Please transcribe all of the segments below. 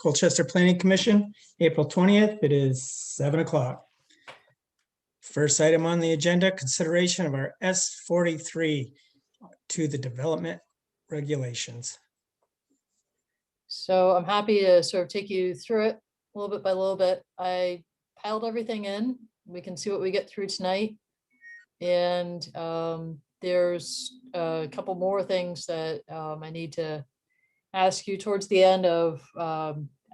Colchester Planning Commission, April 20th. It is 7 o'clock. First item on the agenda, consideration of our S43 to the development regulations. So I'm happy to sort of take you through it a little bit by little bit. I piled everything in. We can see what we get through tonight. And there's a couple more things that I need to ask you towards the end of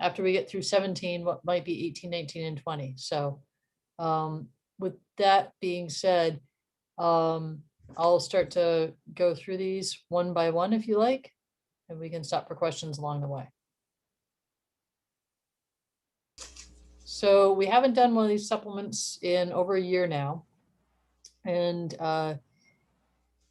after we get through 17, what might be 18, 19, and 20. So with that being said, I'll start to go through these one by one if you like, and we can stop for questions along the way. So we haven't done one of these supplements in over a year now. And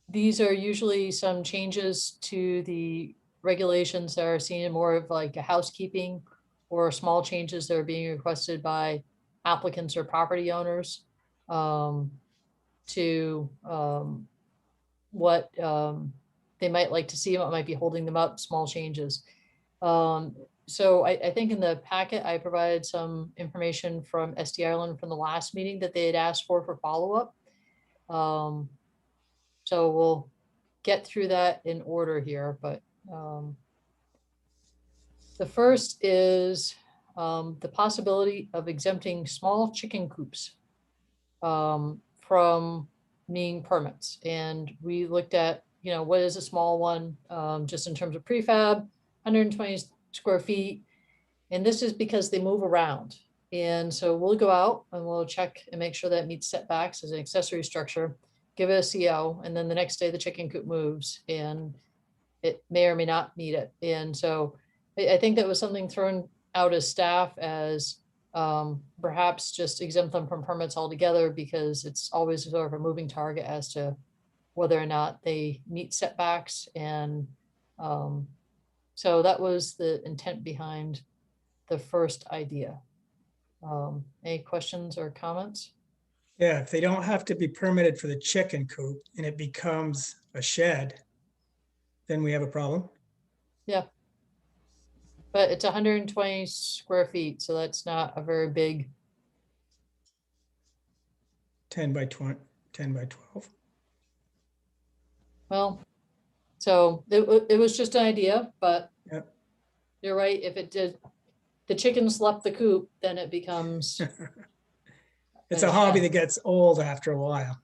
these are usually some changes to the regulations that are seen more of like a housekeeping or small changes that are being requested by applicants or property owners to what they might like to see, what might be holding them up, small changes. So I think in the packet, I provided some information from SD Ireland from the last meeting that they had asked for follow-up. So we'll get through that in order here, but the first is the possibility of exempting small chicken coops from needing permits. And we looked at, what is a small one, just in terms of prefab, 120 square feet. And this is because they move around. And so we'll go out and we'll check and make sure that meets setbacks as an accessory structure, give it a CO, and then the next day the chicken coop moves and it may or may not meet it. And so I think that was something thrown out as staff as perhaps just exempt them from permits altogether, because it's always sort of a moving target as to whether or not they meet setbacks. And so that was the intent behind the first idea. Any questions or comments? Yeah, if they don't have to be permitted for the chicken coop and it becomes a shed, then we have a problem. Yeah. But it's 120 square feet, so that's not a very big. 10 by 20, 10 by 12. Well, so it was just an idea, but Yep. You're right. If it did, the chickens left the coop, then it becomes. It's a hobby that gets old after a while.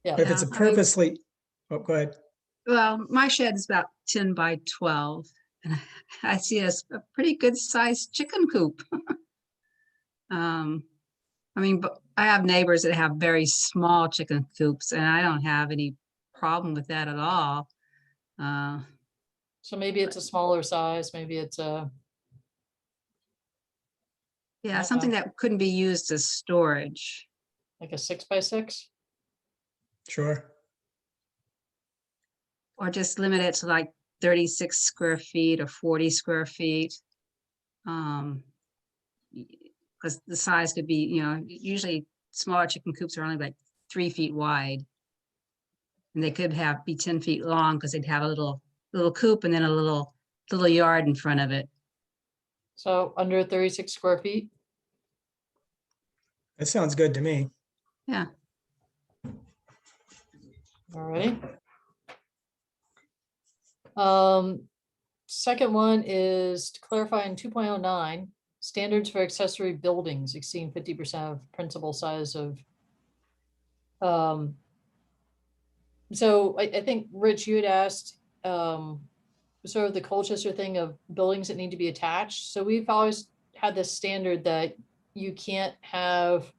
Yeah. But if it's a purposely, oh, go ahead. Well, my shed is about 10 by 12, and I see a pretty good sized chicken coop. I mean, but I have neighbors that have very small chicken coops, and I don't have any problem with that at all. So maybe it's a smaller size, maybe it's a. Yeah, something that couldn't be used as storage. Like a 6 by 6. Sure. Or just limit it to like 36 square feet or 40 square feet. Because the size could be, usually smaller chicken coops are only like 3 feet wide. And they could be 10 feet long because they'd have a little coop and then a little yard in front of it. So under 36 square feet. That sounds good to me. Yeah. All right. Second one is to clarify in 2.09 standards for accessory buildings exceeding 50% of principal size of. So I think, Rich, you had asked sort of the Colchester thing of buildings that need to be attached. So we've always had this standard that you can't have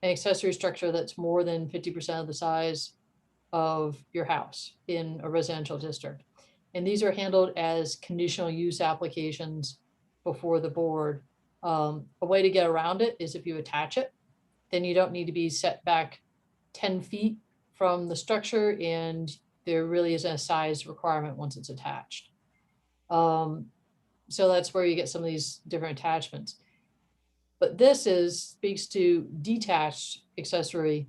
an accessory structure that's more than 50% of the size of your house in a residential district. And these are handled as conditional use applications before the board. A way to get around it is if you attach it, then you don't need to be set back 10 feet from the structure, and there really isn't a size requirement once it's attached. So that's where you get some of these different attachments. But this speaks to detached accessory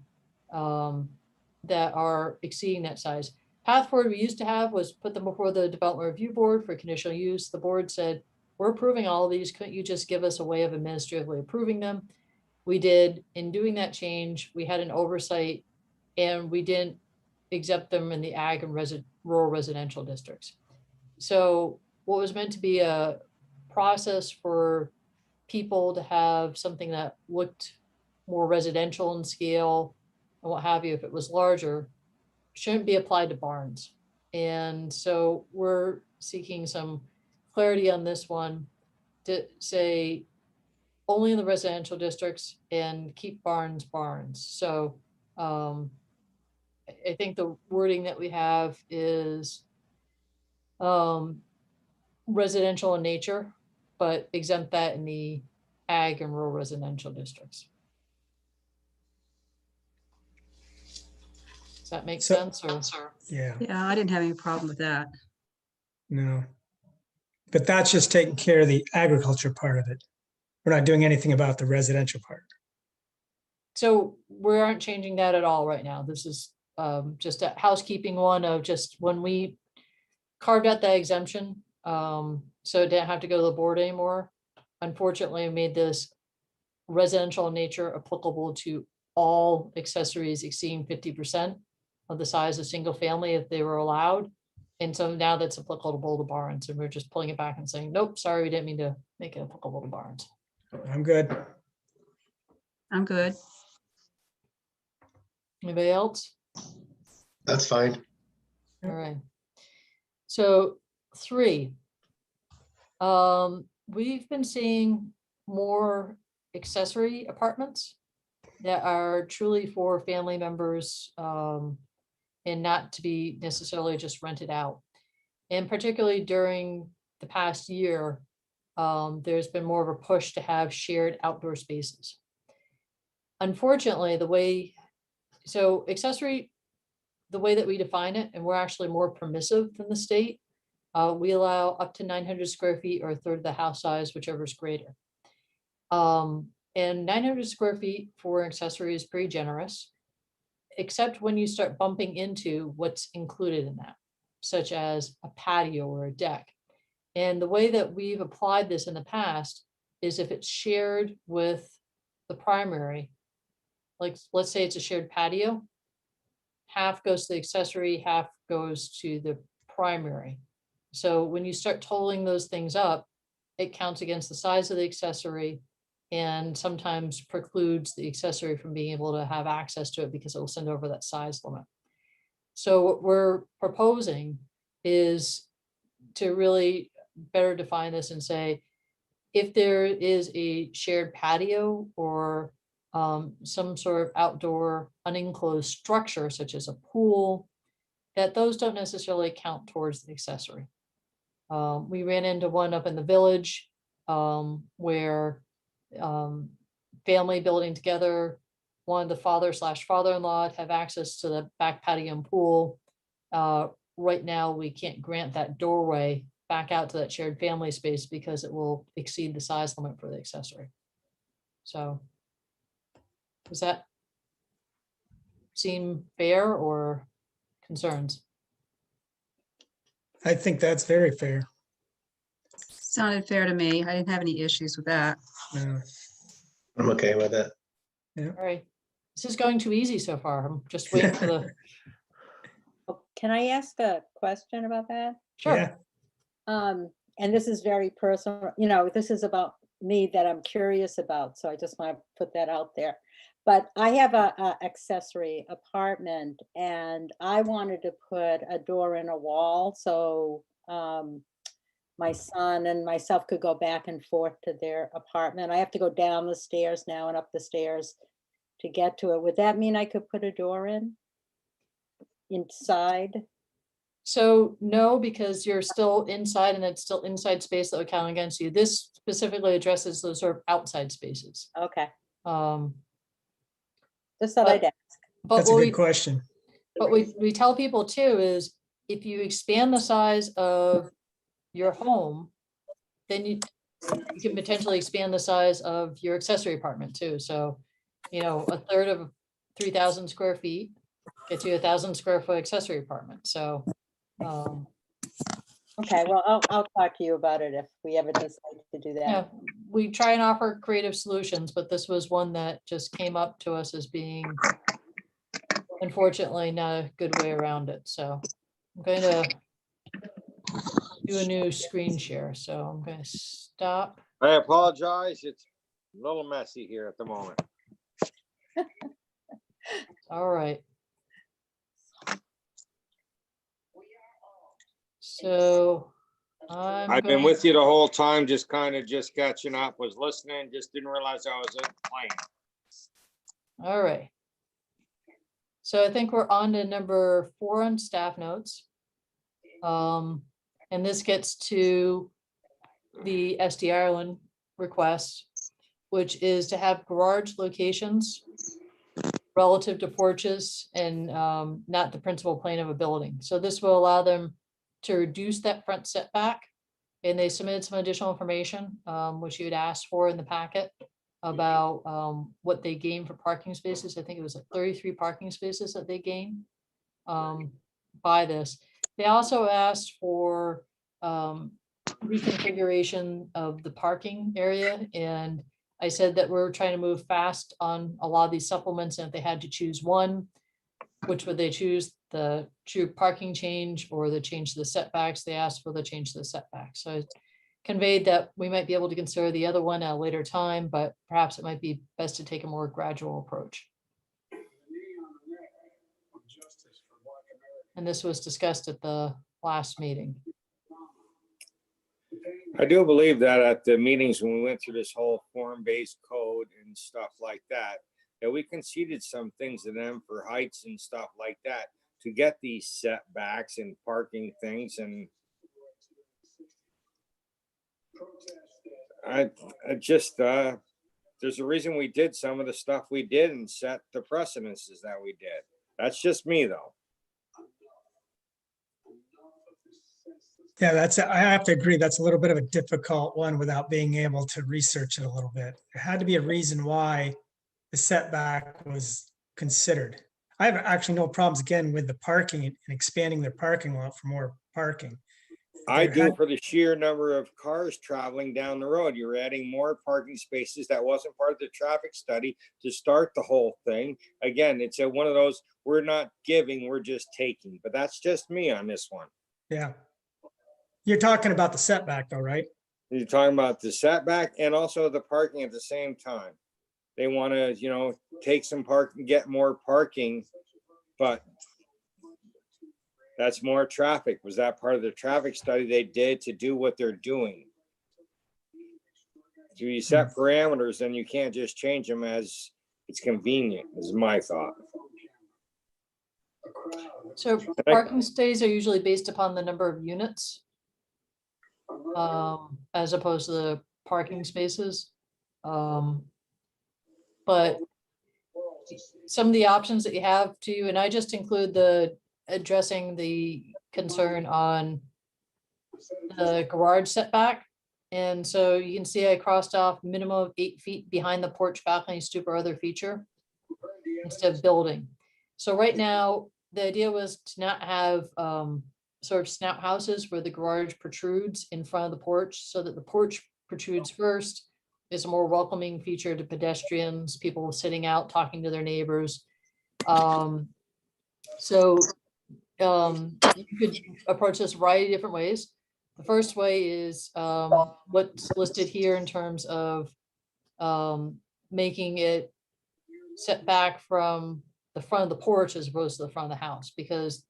that are exceeding that size. Path forward we used to have was put them before the development review board for conditional use. The board said, we're approving all of these. Couldn't you just give us a way of administratively approving them? We did. In doing that change, we had an oversight and we didn't exempt them in the ag and rural residential districts. So what was meant to be a process for people to have something that looked more residential in scale and what have you, if it was larger, shouldn't be applied to barns. And so we're seeking some clarity on this one to say only in the residential districts and keep barns barns. So I think the wording that we have is residential in nature, but exempt that in the ag and rural residential districts. Does that make So- sense? Or Yeah, Yeah, I didn't have any problem with that. no. But that's just taking care of the agriculture part of it. We're not doing anything about the residential part. so we aren't changing that at all right now. This is just a housekeeping one of just when we carved out that exemption, so it didn't have to go to the board anymore. Unfortunately, we made this residential in nature applicable to all accessories exceeding 50% of the size of single family if they were allowed. And so now that's applicable to barns, and we're just pulling it back and saying, nope, sorry, we didn't mean to make it applicable to barns. I'm good. I'm good. Anybody else? That's fine. All right. So 3, we've been seeing more accessory apartments that are truly for family members, and not to be necessarily just rented out. And particularly during the past year, there's been more of a push to have shared outdoor spaces. Unfortunately, accessory, the way that we define it, and we're actually more permissive than the state, we allow up to 900 square feet or a third of the house size, whichever is greater. And 900 square feet for an accessory is pretty generous, except when you start bumping into what's included in that, such as a patio or a deck. And the way that we've applied this in the past is if it's shared with the primary, like let's say it's a shared patio, half goes to the accessory, half goes to the primary. So when you start totaling those things up, it counts against the size of the accessory and sometimes precludes the accessory from being able to have access to it because it will send over that size limit. So what we're proposing is to really better define this and say, if there is a shared patio or some sort of outdoor unenclosed structure, such as a pool, that those don't necessarily count towards the accessory. We ran into one up in the village where family building together, wanted the father/father-in-law to have access to the back patio and pool. Right now, we can't grant that doorway back out to that shared family space because it will exceed the size limit for the accessory. So does that seem fair or concerns? I think that's very fair. Sounded fair to me. I didn't have any issues with that. No. I'm okay with it. All right, this is going too easy so far. I'm just waiting for the, Can I ask a question about that? sure. Yeah, And this is very personal, this is about me that I'm curious about, so I just want to put that out there. But I have a accessory apartment and I wanted to put a door in a wall, so my son and myself could go back and forth to their apartment. I have to go down the stairs now and up the stairs to get to it. Would that mean I could put a door in inside? So no, because you're still inside and it's still inside space that would count against you. This specifically addresses those sort of outside spaces. Okay, Um, just thought I'd ask. But that's a what good we, question. but we tell people too is if you expand the size of your home, then you can potentially expand the size of your accessory apartment too. So, a third of 3,000 square feet gets you 1,000 square foot accessory apartment. So Okay, well, I'll talk to you about it if we ever decide to do Yeah, that. we try and offer creative solutions, but this was one that just came up to us as being unfortunately not a good way around it. So I'm going to do a new screen share. So I'm going to stop. I apologize. It's a little messy here at the moment. All right. So I've been with you the whole time, just kind of just catching up, was listening, just didn't realize I was playing. All right. So I think we're on to number 4 on staff notes. And this gets to the SD Ireland request, which is to have garage locations relative to porches and not the principal plane of a building. So this will allow them to reduce that front setback. And they submitted some additional information, which you had asked for in the packet about what they gain for parking spaces. I think it was like 33 parking spaces that they gain by this. They also asked for reconfiguration of the parking area. And I said that we're trying to move fast on a lot of these supplements. And if they had to choose one, which would they choose? The true parking change or the change to the setbacks? They asked for the change to the setbacks. So I conveyed that we might be able to consider the other one at a later time, but perhaps it might be best to take a more gradual approach. And this was discussed at the last meeting. I do believe that at the meetings when we went through this whole form-based code and stuff like that, that we conceded some things to them for heights and stuff like that to get these setbacks and parking things. And I just, there's a reason we did some of the stuff we did and set the precedences that we did. That's just me though. Yeah, I have to agree. That's a little bit of a difficult one without being able to research it a little bit. There had to be a reason why the setback was considered. I have actually no problems again with the parking and expanding their parking lot for more parking. I There do had- for the sheer number of cars traveling down the road. You're adding more parking spaces. That wasn't part of the traffic study to start the whole thing. Again, it's one of those, we're not giving, we're just taking, but that's just me on this one. Yeah. You're talking about the setback though, right? You're talking about the setback and also the parking at the same time. They want to, take some parking, get more parking, but that's more traffic. Was that part of the traffic study they did to do what they're doing? So you set parameters, then you can't just change them as it's convenient, is my thought. So parking stays are usually based upon the number of units as opposed to the parking spaces. But some of the options that you have to, and I just include the addressing the concern on the garage setback. And so you can see I crossed off minimum of 8 feet behind the porch, balcony, stoop, or other feature instead of building. So right now, the idea was to not have sort of snout houses where the garage protrudes in front of the porch, so that the porch protrudes first. Is a more welcoming feature to pedestrians, people sitting out talking to their neighbors. You could approach this a variety of different ways. The first way is what's listed here in terms of making it set back from the front of the porch as opposed to the front of the house, because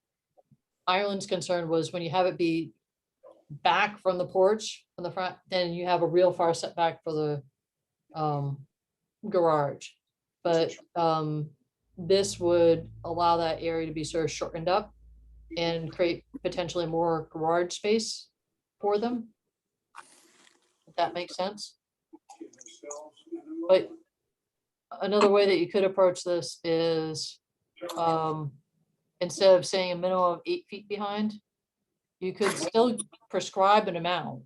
Ireland's concern was when you have it be back from the porch from the front, then you have a real far setback for the garage. But this would allow that area to be sort of shortened up and create potentially more garage space for them. If that makes sense. But another way that you could approach this is instead of saying a minimum of 8 feet behind, you could still prescribe an amount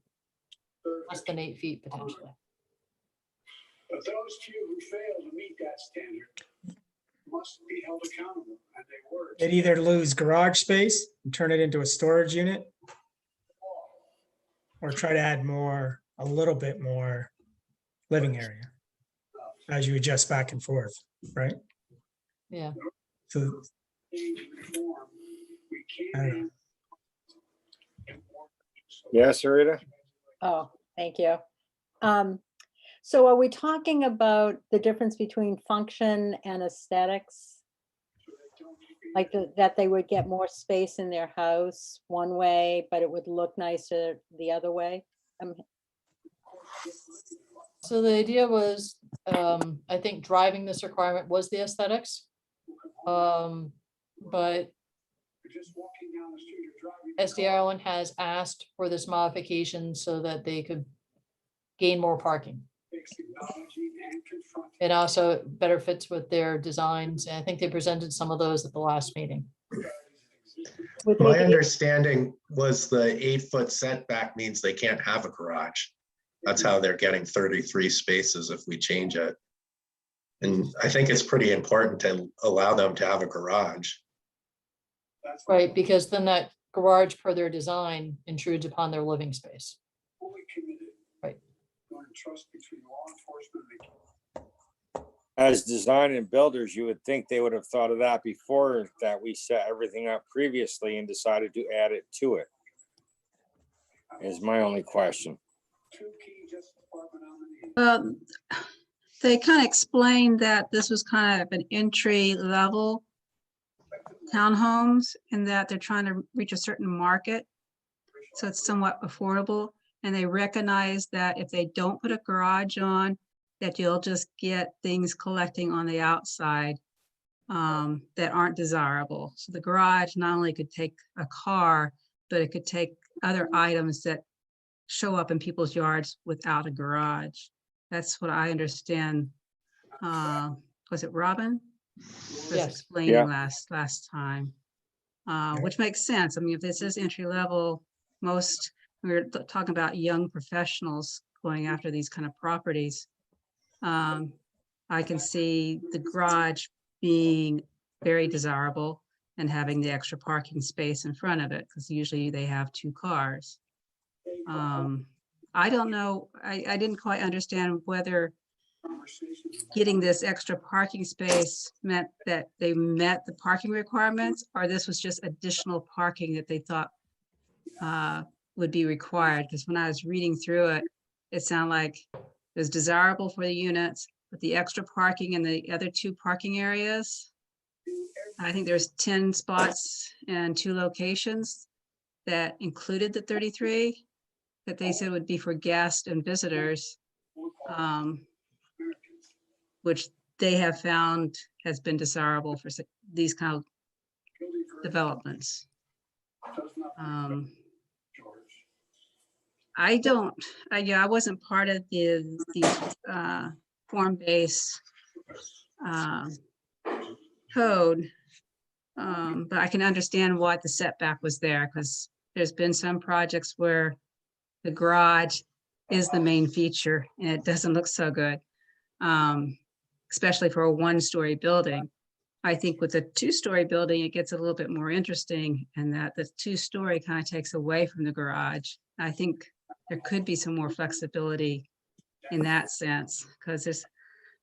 less than 8 feet potentially. But those few who fail to meet that standard must be held accountable, and they were. They'd either lose garage space and turn it into a storage unit, or try to add more, a little bit more living area as you adjust back and forth, right? Yeah. So I don't know. Yes, Rita? Oh, thank you. So are we talking about the difference between function and aesthetics? Like that they would get more space in their house one way, but it would look nicer the other way? So the idea was, I think driving this requirement was the aesthetics. But SD Ireland has asked for this modification so that they could gain more parking. It also better fits with their designs, and I think they presented some of those at the last meeting. Would they My be- understanding was the 8-foot setback means they can't have a garage. That's how they're getting 33 spaces if we change it. And I think it's pretty important to allow them to have a garage. Right, because then that garage per their design intrudes upon their living space. Right. As design and builders, you would think they would have thought of that before that we set everything up previously and decided to add it to it. Is my only question. They kind of explained that this was kind of an entry level townhomes and that they're trying to reach a certain market. So it's somewhat affordable. And they recognize that if they don't put a garage on, that you'll just get things collecting on the outside that aren't desirable. So the garage not only could take a car, but it could take other items that show up in people's yards without a garage. That's what I understand. Was it Robin? Was Yes. explaining Yeah. last time, which makes sense. I mean, if this is entry level, most we're talking about young professionals going after these kind of properties. I can see the garage being very desirable and having the extra parking space in front of it, because usually they have 2 cars. I don't know, I didn't quite understand whether getting this extra parking space meant that they met the parking requirements, or this was just additional parking that they thought would be required. Because when I was reading through it, it sounded like it was desirable for the units, but the extra parking in the other 2 parking areas, I think there's 10 spots and 2 locations that included the 33 that they said would be for guests and visitors, which they have found has been desirable for these kind of developments. I wasn't part of the form-based code, but I can understand why the setback was there, because there's been some projects where the garage is the main feature and it doesn't look so good, especially for a 1-story building. I think with a 2-story building, it gets a little bit more interesting, and that the 2-story kind of takes away from the garage. I think there could be some more flexibility in that sense, because there's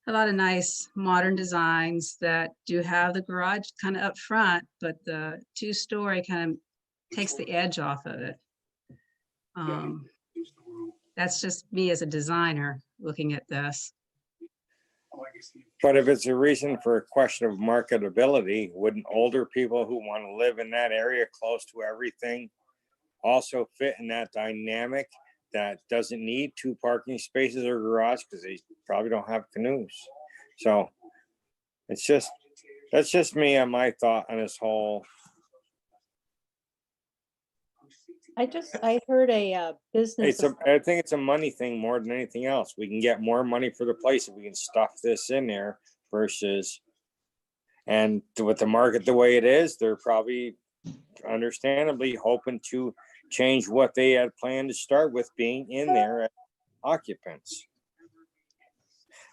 a lot of nice modern designs that do have the garage kind of up front, but the 2-story kind of takes the edge off of it. That's just me as a designer looking at this. But if it's a reason for a question of marketability, wouldn't older people who want to live in that area close to everything also fit in that dynamic that doesn't need 2 parking spaces or garage because they probably don't have canoes? So it's just, that's just me and my thought on this whole. I heard a business. I think it's a money thing more than anything else. We can get more money for the place if we can stuff this in there versus, and with the market the way it is, they're probably understandably hoping to change what they had planned to start with being in there as occupants.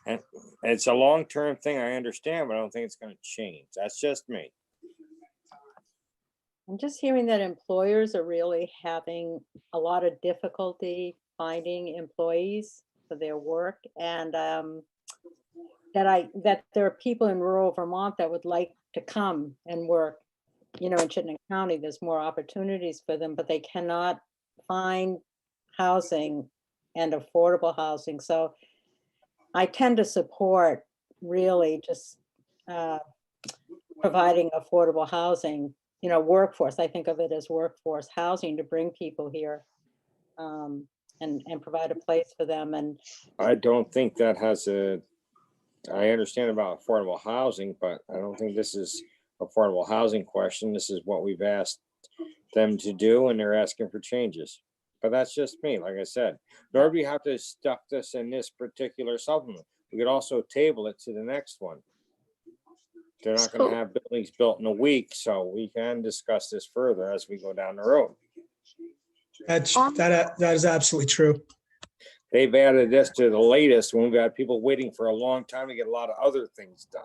And it's a long-term thing, I understand, but I don't think it's going to change. That's just me. I'm just hearing that employers are really having a lot of difficulty finding employees for their work, and that there are people in rural Vermont that would like to come and work, in Chittenden County. There's more opportunities for them, but they cannot find housing and affordable housing. So I tend to support really just providing affordable housing, workforce. I think of it as workforce housing to bring people here, and provide a place for them. And I don't think that has I understand about affordable housing, but I don't think this is affordable housing question. This is what we've asked them to do, and they're asking for changes. But that's just me, like I said. Nor do we have to stuff this in this particular supplement. We could also table it to the next one. They're not going to have buildings built in a week, so we can discuss this further as we go down the road. That is absolutely true. They've added this to the latest when we've got people waiting for a long time to get a lot of other things done.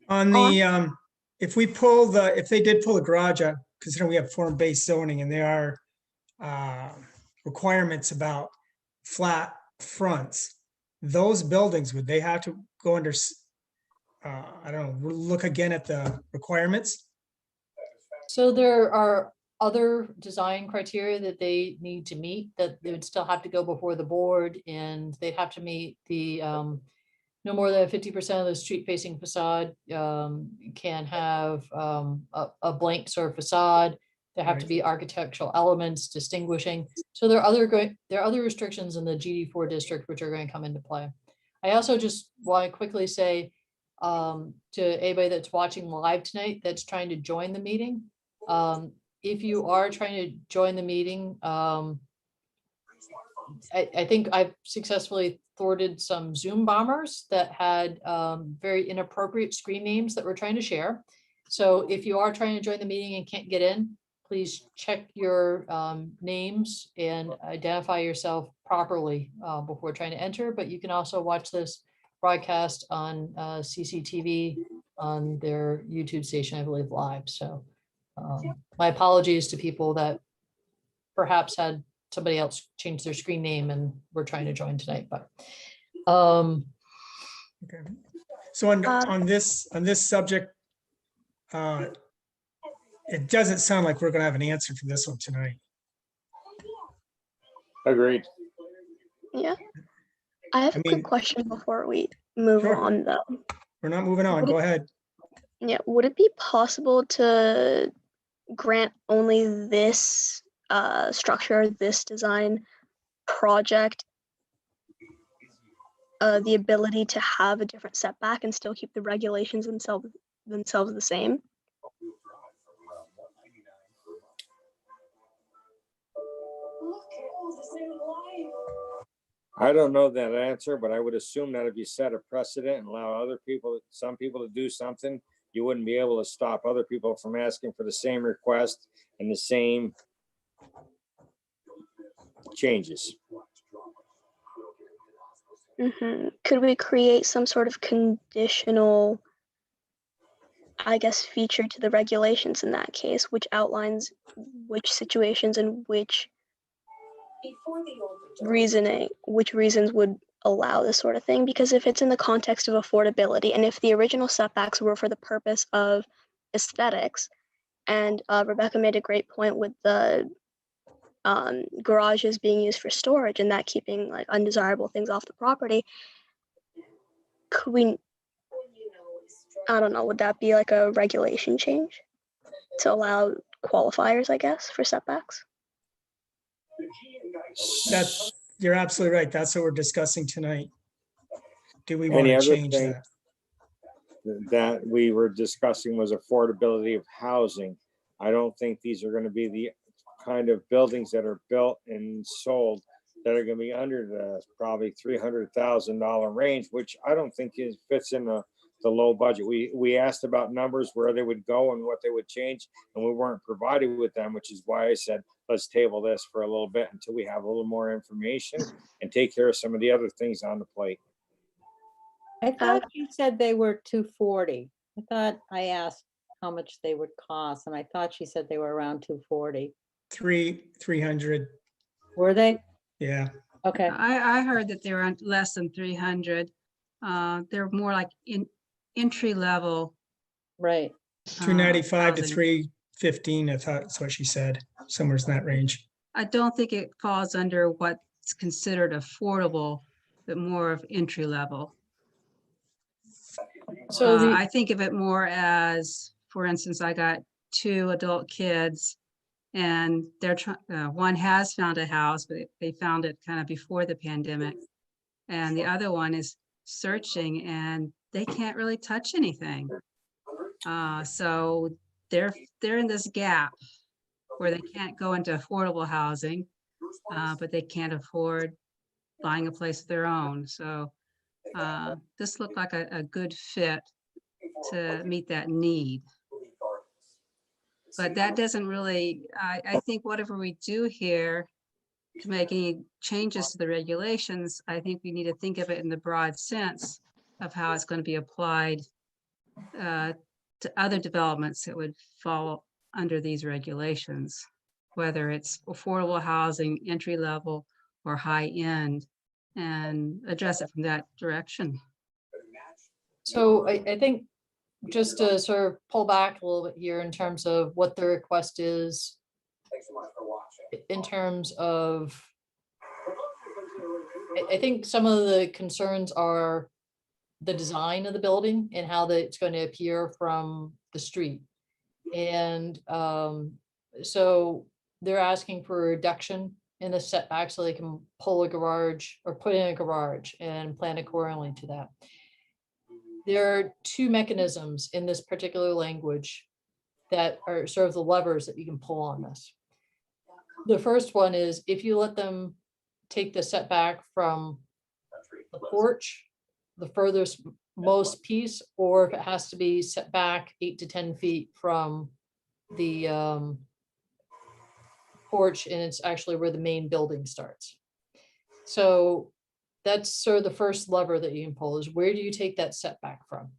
On the, if they did pull the garage out, considering we have form-based zoning and there are requirements about flat fronts, those buildings, would they have to go under, I don't know, look again at the requirements? So there are other design criteria that they need to meet, that they would still have to go before the board, and they'd have to meet the no more than 50% of the street facing facade can have a blank sort of facade. There have to Right. be architectural elements distinguishing. So there are other restrictions in the GD4 district which are going to come into play. I also just want to quickly say to anybody that's watching live tonight that's trying to join the meeting, if you are trying to join the meeting, I think I've successfully thwarted some Zoom bombers that had very inappropriate screen names that we're trying to share. So if you are trying to join the meeting and can't get in, please check your names and identify yourself properly before trying to enter. But you can also watch this broadcast on CCTV on their YouTube station, I believe, live. So my apologies to people that perhaps had somebody else change their screen name and we're trying to join tonight, but Okay. So on this subject, it doesn't sound like we're gonna have an answer for this one tonight. Agreed. Yeah. I have I a mean- quick question before we move Sure. on, though. We're not moving on. Go ahead. Yeah, would it be possible to grant only this structure, this design project, the ability to have a different setback and still keep the regulations themselves the same? I don't know that answer, but I would assume that if you set a precedent and allow some people to do something, you wouldn't be able to stop other people from asking for the same request and the same changes. Could we create some sort of conditional, I guess, feature to the regulations in that case, which outlines which situations and which reasons would allow this sort of thing? Because if it's in the context of affordability, and if the original setbacks were for the purpose of aesthetics, and Rebecca made a great point with the garages being used for storage and that keeping like undesirable things off the property, could we, I don't know, would that be like a regulation change to allow qualifiers, I guess, for setbacks? You're absolutely right. That's what we're discussing tonight. Do we want Any to other change thing that? that we were discussing was affordability of housing. I don't think these are going to be the kind of buildings that are built and sold that are going to be under the probably $300,000 range, which I don't think fits in the low budget. We asked about numbers, where they would go and what they would change, and we weren't provided with them, which is why I said, let's table this for a little bit until we have a little more information and take care of some of the other things on the plate. I thought you said they were 240. I thought I asked how much they would cost, and I thought she said they were around 240. 300, Were they? yeah. Okay, I heard that they were on less than 300. They're more like entry level. right. 295 to housing. 315, I thought that's what she said, somewhere in that range. I don't think it falls under what's considered affordable, but more of entry level. So the, I think of it more as, for instance, I got 2 adult kids and they're one has found a house, but they found it kind of before the pandemic. And the other one is searching and they can't really touch anything. So they're in this gap where they can't go into affordable housing, but they can't afford buying a place of their own. So this looked like a good fit to meet that need. But that doesn't really, I think whatever we do here to make any changes to the regulations, I think we need to think of it in the broad sense of how it's going to be applied to other developments that would fall under these regulations, whether it's affordable housing, entry level, or high end, and address it from that direction. so I think just to sort of pull back a little bit here in terms of what the request is. In terms of, I think some of the concerns are the design of the building and how that it's going to appear from the street. And so they're asking for a reduction in the setback so they can pull a garage or put in a garage and plan accordingly to that. There are 2 mechanisms in this particular language that are sort of the levers that you can pull on this. The first one is if you let them take the setback from the porch, the furthest most piece, or if it has to be set back 8 to 10 feet from the porch, and it's actually where the main building starts. So that's sort of the first lever that you can pull, is where do you take that setback from?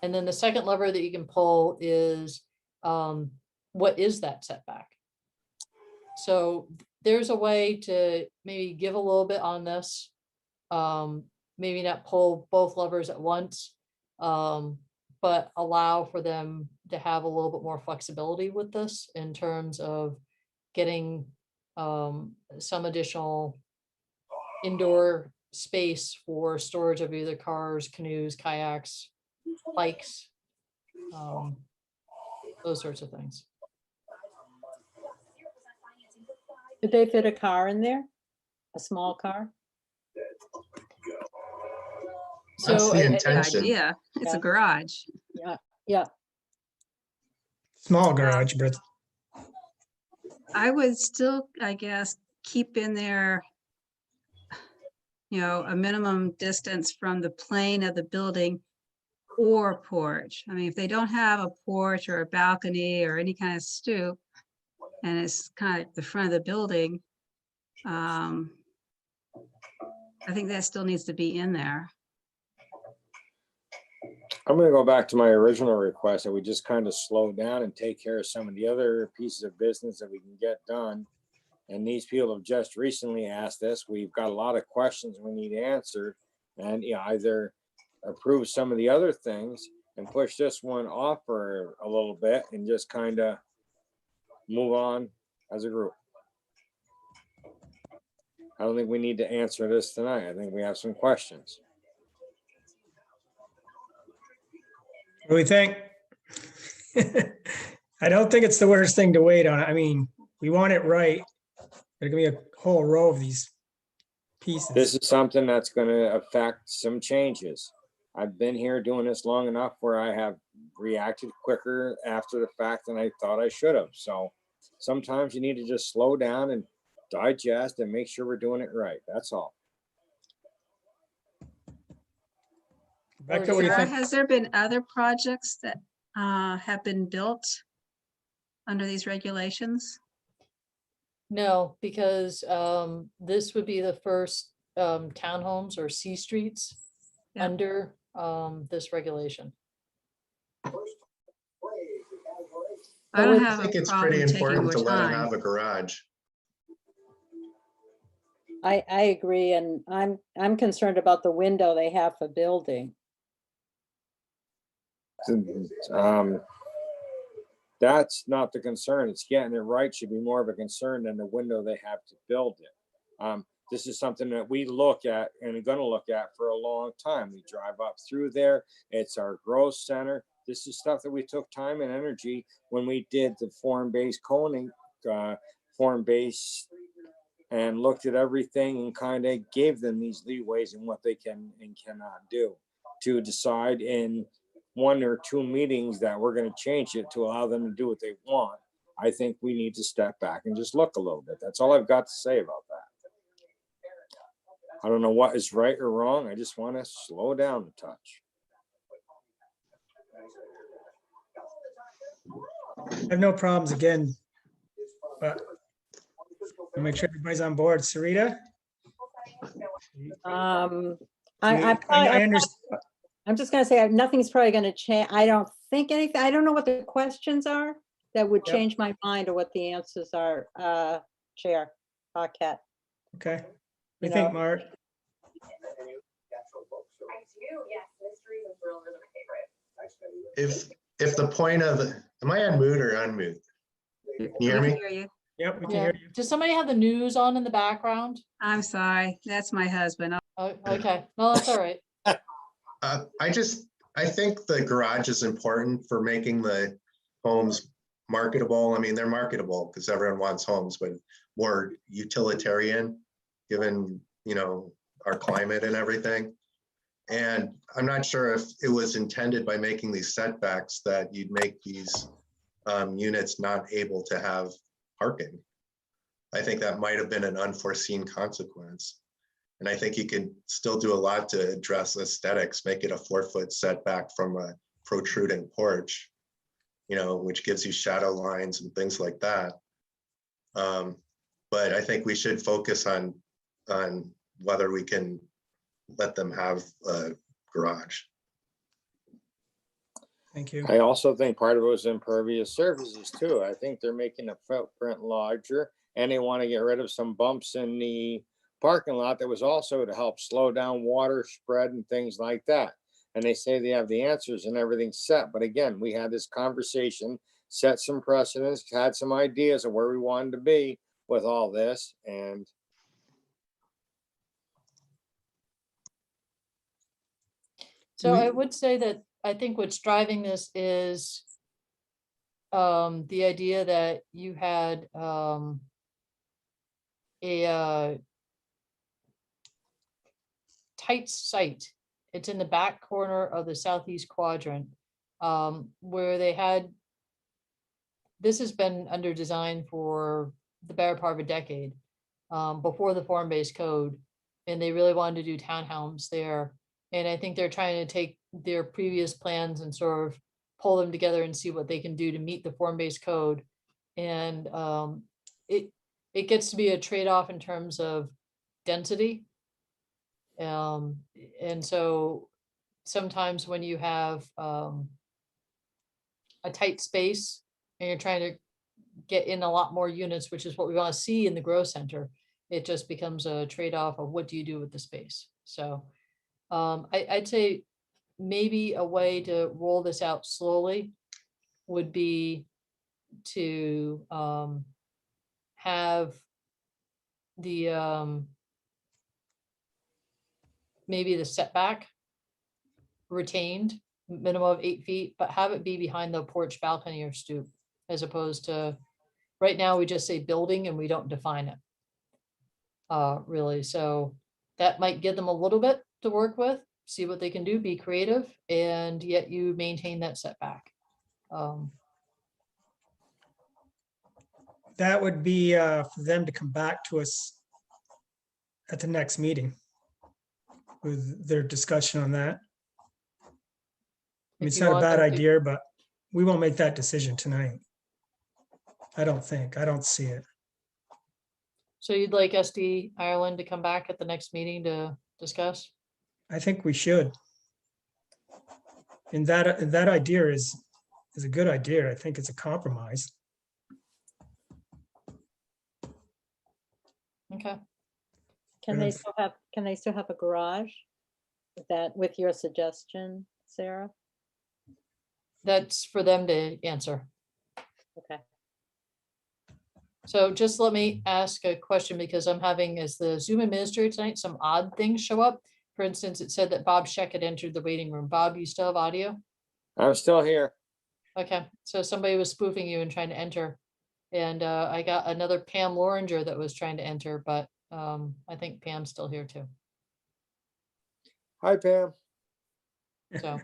And then the second lever that you can pull is what is that setback? So there's a way to maybe give a little bit on this. Maybe not pull both levers at once, but allow for them to have a little bit more flexibility with this in terms of getting some additional indoor space for storage of either cars, canoes, kayaks, bikes, those sorts of things. Did they fit a car in there? A small car? That's So the I- intention. Idea, it's Yeah. a garage. Yeah, Small garage, but I would still, I guess, keep in there, a minimum distance from the plane of the building or porch. I mean, if they don't have a porch or a balcony or any kind of stoop, and it's kind of the front of the building, I think that still needs to be in there. I'm gonna go back to my original request that we just kind of slow down and take care of some of the other pieces of business that we can get done. And these people have just recently asked us, we've got a lot of questions we need answered. And either approve some of the other things and push this one off for a little bit and just kind of move on as a group. I don't think we need to answer this tonight. I think we have some questions. what do we think? I don't think it's the worst thing to wait on. I mean, we want it right. There's gonna be a whole row of these This pieces. is something that's gonna affect some changes. I've been here doing this long enough where I have reacted quicker after the fact than I thought I should have. So sometimes you need to just slow down and digest and make sure we're doing it right. That's all. Rebecca, what do you Sarah, think? has there been other projects that have been built under these regulations? No, because this would be the first townhomes or C streets Yeah. under this regulation. I don't would- I have think a it's problem pretty taking important more to let them time. have a garage. I agree, and I'm concerned about the window they have for building. That's not the concern. It's getting it right should be more of a concern than the window they have to build it. This is something that we look at and are gonna look at for a long time. We drive up through there. It's our growth center. This is stuff that we took time and energy when we did the form-based coning, form-based, and looked at everything and kind of gave them these leeways in what they can and cannot do to decide in 1 or 2 meetings that we're going to change it to allow them to do what they want. I think we need to step back and just look a little bit. That's all I've got to say about that. I don't know what is right or wrong. I just want to slow down a touch. I have no problems again, but I'll make sure everybody's on board. Sarita? I understand. I'm just gonna say, nothing's probably gonna change. I don't think anything, I don't know what the questions are that would Yep. change my mind or what the answers are, Chair Paquette. Okay. What do You you think, know, Mark? I do, yes, mysteries and thrillers are my favorite. If the point of, am I on mute or unmute? Can you hear We me? can hear you. Yep, we can Yeah. hear you. Does somebody have the news on in the background? I'm sorry. That's my husband. Oh, okay. No, that's all right. I think the garage is important for making the homes marketable. I mean, they're marketable because everyone wants homes, but more utilitarian, given, our climate and everything. And I'm not sure if it was intended by making these setbacks that you'd make these units not able to have parking. I think that might have been an unforeseen consequence. And I think you can still do a lot to address aesthetics, make it a 4-foot setback from a protruding porch, which gives you shadow lines and things like that. But I think we should focus on whether we can let them have a garage. Thank you. I also think part of it was impervious surfaces too. I think they're making the footprint larger and they want to get rid of some bumps in the parking lot that was also to help slow down water spread and things like that. And they say they have the answers and everything set. But again, we had this conversation, set some precedents, had some ideas of where we wanted to be with all this. And So I would say that I think what's driving this is the idea that you had a tight site. It's in the back corner of the southeast quadrant, where they had, this has been under design for the better part of a decade, before the form-based code, and they really wanted to do townhomes there. And I think they're trying to take their previous plans and sort of pull them together and see what they can do to meet the form-based code. And it gets to be a trade-off in terms of density. And so sometimes when you have a tight space and you're trying to get in a lot more units, which is what we want to see in the growth center, it just becomes a trade-off of what do you do with the space. So I'd say maybe a way to roll this out slowly would be to have the maybe the setback retained, minimum of 8 feet, but have it be behind the porch, balcony, or stoop, as opposed to, right now, we just say building and we don't define it. Really, so that might give them a little bit to work with, see what they can do, be creative, and yet you maintain that setback. That would be for them to come back to us at the next meeting with their discussion on that. I mean, If it's you not a want bad them to- idea, but we won't make that decision tonight. I don't see it. So you'd like SD Ireland to come back at the next meeting to discuss? I think we should. And that idea is is a good idea. I think it's a compromise. Okay. Can they still have a garage? Is that with your suggestion, Sarah? That's for them to answer. Okay. So just let me ask a question because I'm having, as the Zoom administrator tonight, some odd things show up. For instance, it said that Bob Scheck had entered the waiting room. Bob, you still have audio? I'm still here. Okay, so somebody was spoofing you and trying to enter. And I got another Pam Loringer that was trying to enter, but I think Pam's still here too. Hi, Pam. So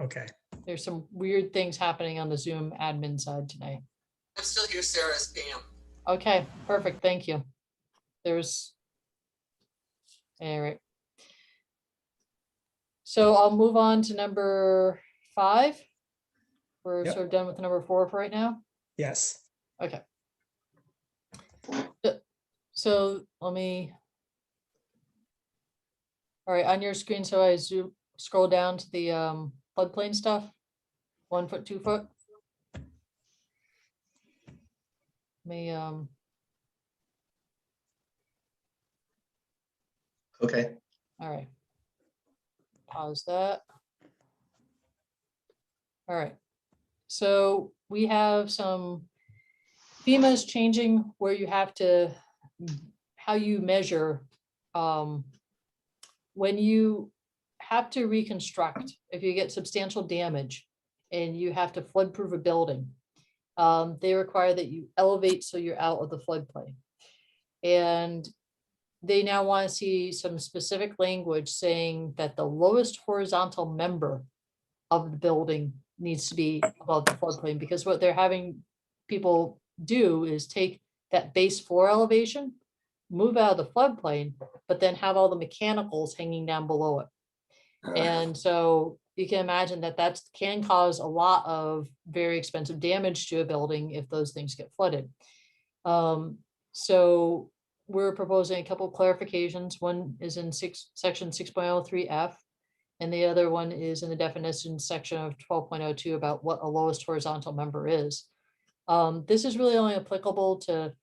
Okay. there's some weird things happening on the Zoom admin side tonight. I'm still here, Sarah, as Pam. Okay, perfect, thank you. There's, all right. So I'll move on to number 5. We're Yep. sort of done with number 4 for right now. Yes. Okay. So let me. All right, on your screen, so I scroll down to the floodplain stuff. 1 foot, 2 foot. Let me Okay, all right. Pause that. All right. So we have some FEMA's changing where you have to, how you measure when you have to reconstruct, if you get substantial damage and you have to flood-proof a building, they require that you elevate so you're out of the floodplain. And they now want to see some specific language saying that the lowest horizontal member of the building needs to be above the floodplain, because what they're having people do is take that base floor elevation, move out of the floodplain, but then have all the mechanicals hanging down below it. And so you can imagine that that can cause a lot of very expensive damage to a building if those things get flooded. So we're proposing a couple of clarifications. One is in section 6.03F, and the other one is in the definition section of 12.02 about what a lowest horizontal member is. This is really only applicable to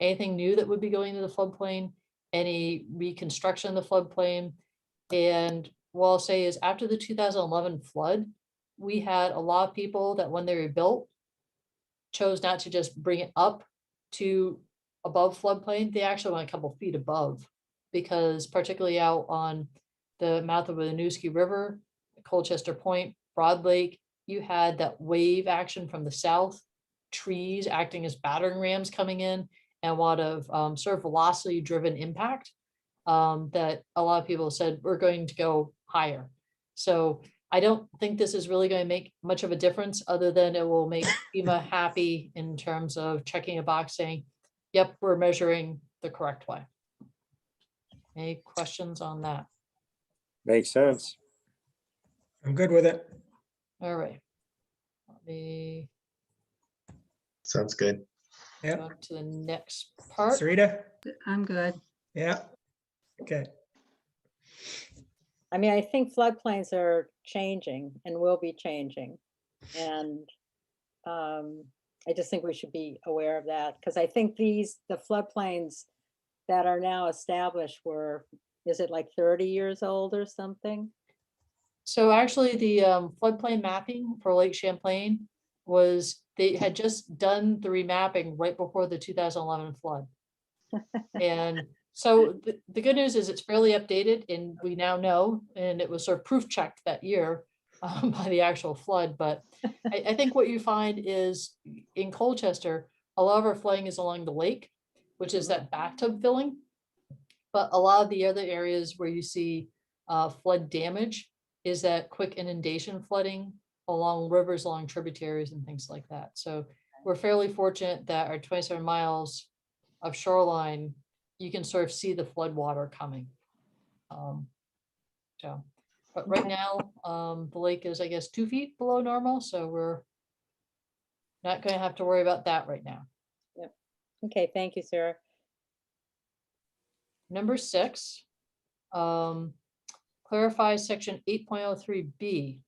anything new that would be going to the floodplain, any reconstruction of the floodplain. And what I'll say is after the 2011 flood, we had a lot of people that when they rebuilt, chose not to just bring it up to above floodplain. They actually went a couple feet above, because particularly out on the mouth of the Winooski River, Colchester Point, Broad Lake, you had that wave action from the south, trees acting as battering rams coming in, and a lot of sort of velocity driven impact that a lot of people said we're going to go higher. So I don't think this is really going to make much of a difference, other than it will make FEMA happy in terms of checking a box saying, yep, we're measuring the correct way. Any questions on that? Makes sense. I'm good with it. All right. Let me sounds good. Yeah. go to the next part. Sarita? I'm good. Yeah. Okay. I mean, I think floodplains are changing and will be changing. And I just think we should be aware of that, because I think the floodplains that are now established were, is it like 30 years old or something? So actually the floodplain mapping for Lake Champlain was, they had just done the remapping right before the 2011 flood. And so the good news is it's fairly updated, and we now know, and it was sort of proof checked that year by the actual flood. But I think what you find is in Colchester, a lot of our flooding is along the lake, which is that bathtub filling. But a lot of the other areas where you see flood damage is that quick inundation flooding along rivers, along tributaries and things like that. So we're fairly fortunate that our 27 miles of shoreline, you can sort of see the flood water coming. But right now, the lake is, I guess, 2 feet below normal, so we're not going to have to worry about that right now. Yep. Okay, thank you, Sarah. Number 6, clarify section 8.03B.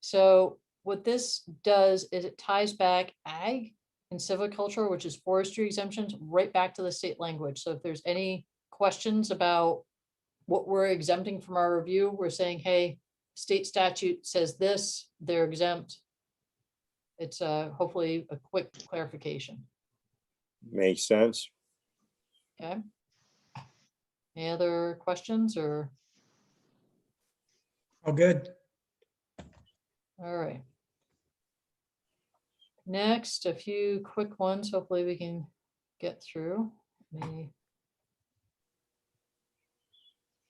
So what this does is it ties back ag and silviculture, which is forestry exemptions, right back to the state language. So if there's any questions about what we're exempting from our review, we're saying, hey, state statute says this, they're exempt. It's hopefully a quick clarification. Makes sense. Okay. Any other questions or, All good. all right. Next, a few quick ones, hopefully we can get through.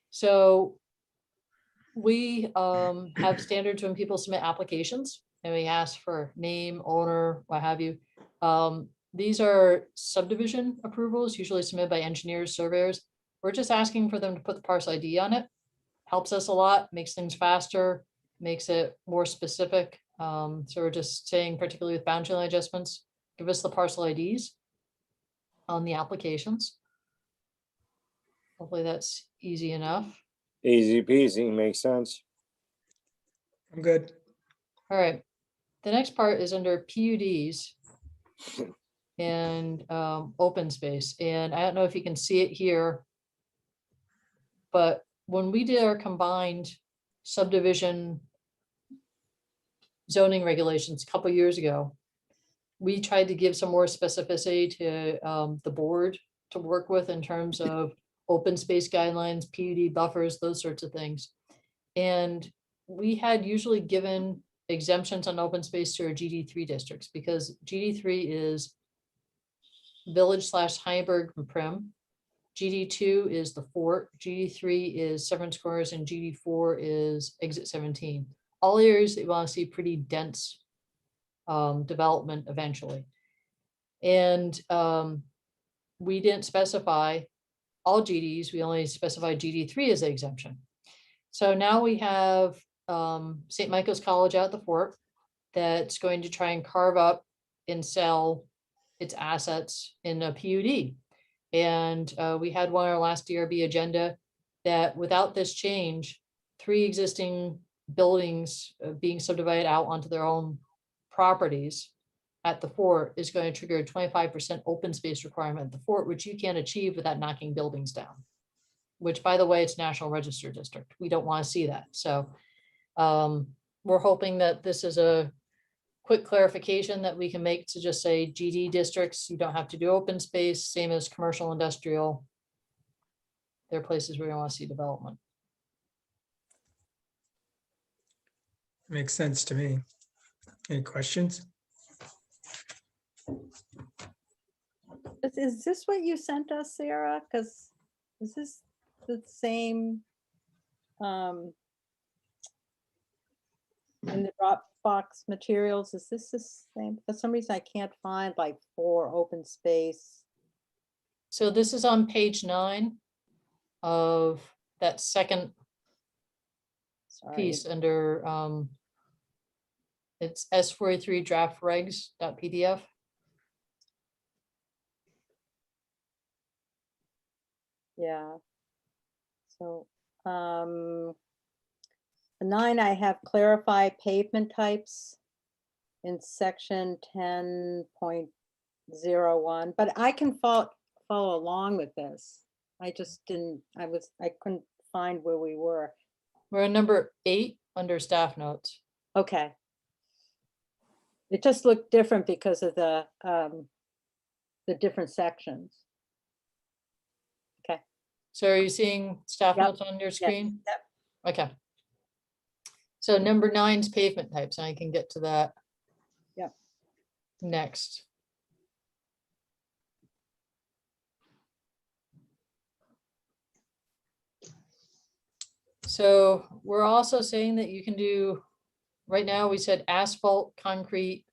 So we have standards when people submit applications and we ask for name, owner, what have you. These are subdivision approvals, usually submitted by engineers, surveyors. We're just asking for them to put the parcel ID on it. Helps us a lot, makes things faster, makes it more specific. So we're just saying, particularly with boundary line adjustments, give us the parcel IDs on the applications. Hopefully that's easy enough. Easy peasy, makes sense. I'm good. All right. The next part is under PUDs and open space. And I don't know if you can see it here, but when we did our combined subdivision zoning regulations a couple years ago, we tried to give some more specificity to the board to work with in terms of open space guidelines, PUD buffers, those sorts of things. And we had usually given exemptions on open space to our GD3 districts because GD3 is village / Heiberg and Prim. GD2 is the fort, GD3 is Severance Corners, and GD4 is exit 17. All areas that you want to see pretty dense development eventually. And we didn't specify all GDs, we only specified GD3 as the exemption. So now we have St. Michael's College out at the fort that's going to try and carve up and sell its assets in a PUD. And we had one on our last DRB agenda that without this change, 3 existing buildings being subdivided out onto their own properties at the fort is going to trigger a 25% open space requirement at the fort, which you can't achieve without knocking buildings down. Which, by the way, it's National Register District. We don't want to see that. So we're hoping that this is a quick clarification that we can make to just say GD districts, you don't have to do open space, same as commercial, industrial. There are places where you want to see development. Makes sense to me. Any questions? Is this what you sent us, Sarah? Because is this the same in the Dropbox materials? Is this the same? For some reason, I can't find like 4 open space. So this is on page 9 of that second Sorry. piece under it's S43 draft regs.pdf. Yeah. So, 9, I have clarify pavement types in section 10.01, but I can follow along with this. I just didn't, I couldn't find where we were. We're on number 8 under staff notes. Okay. It just looked different because of the different sections. Okay. So are you seeing staff Yep. notes on your screen? Yep. Okay. So number 9 is pavement types, and I can get to that. Yep. Next. So we're also saying that you can do, right now we said asphalt, concrete,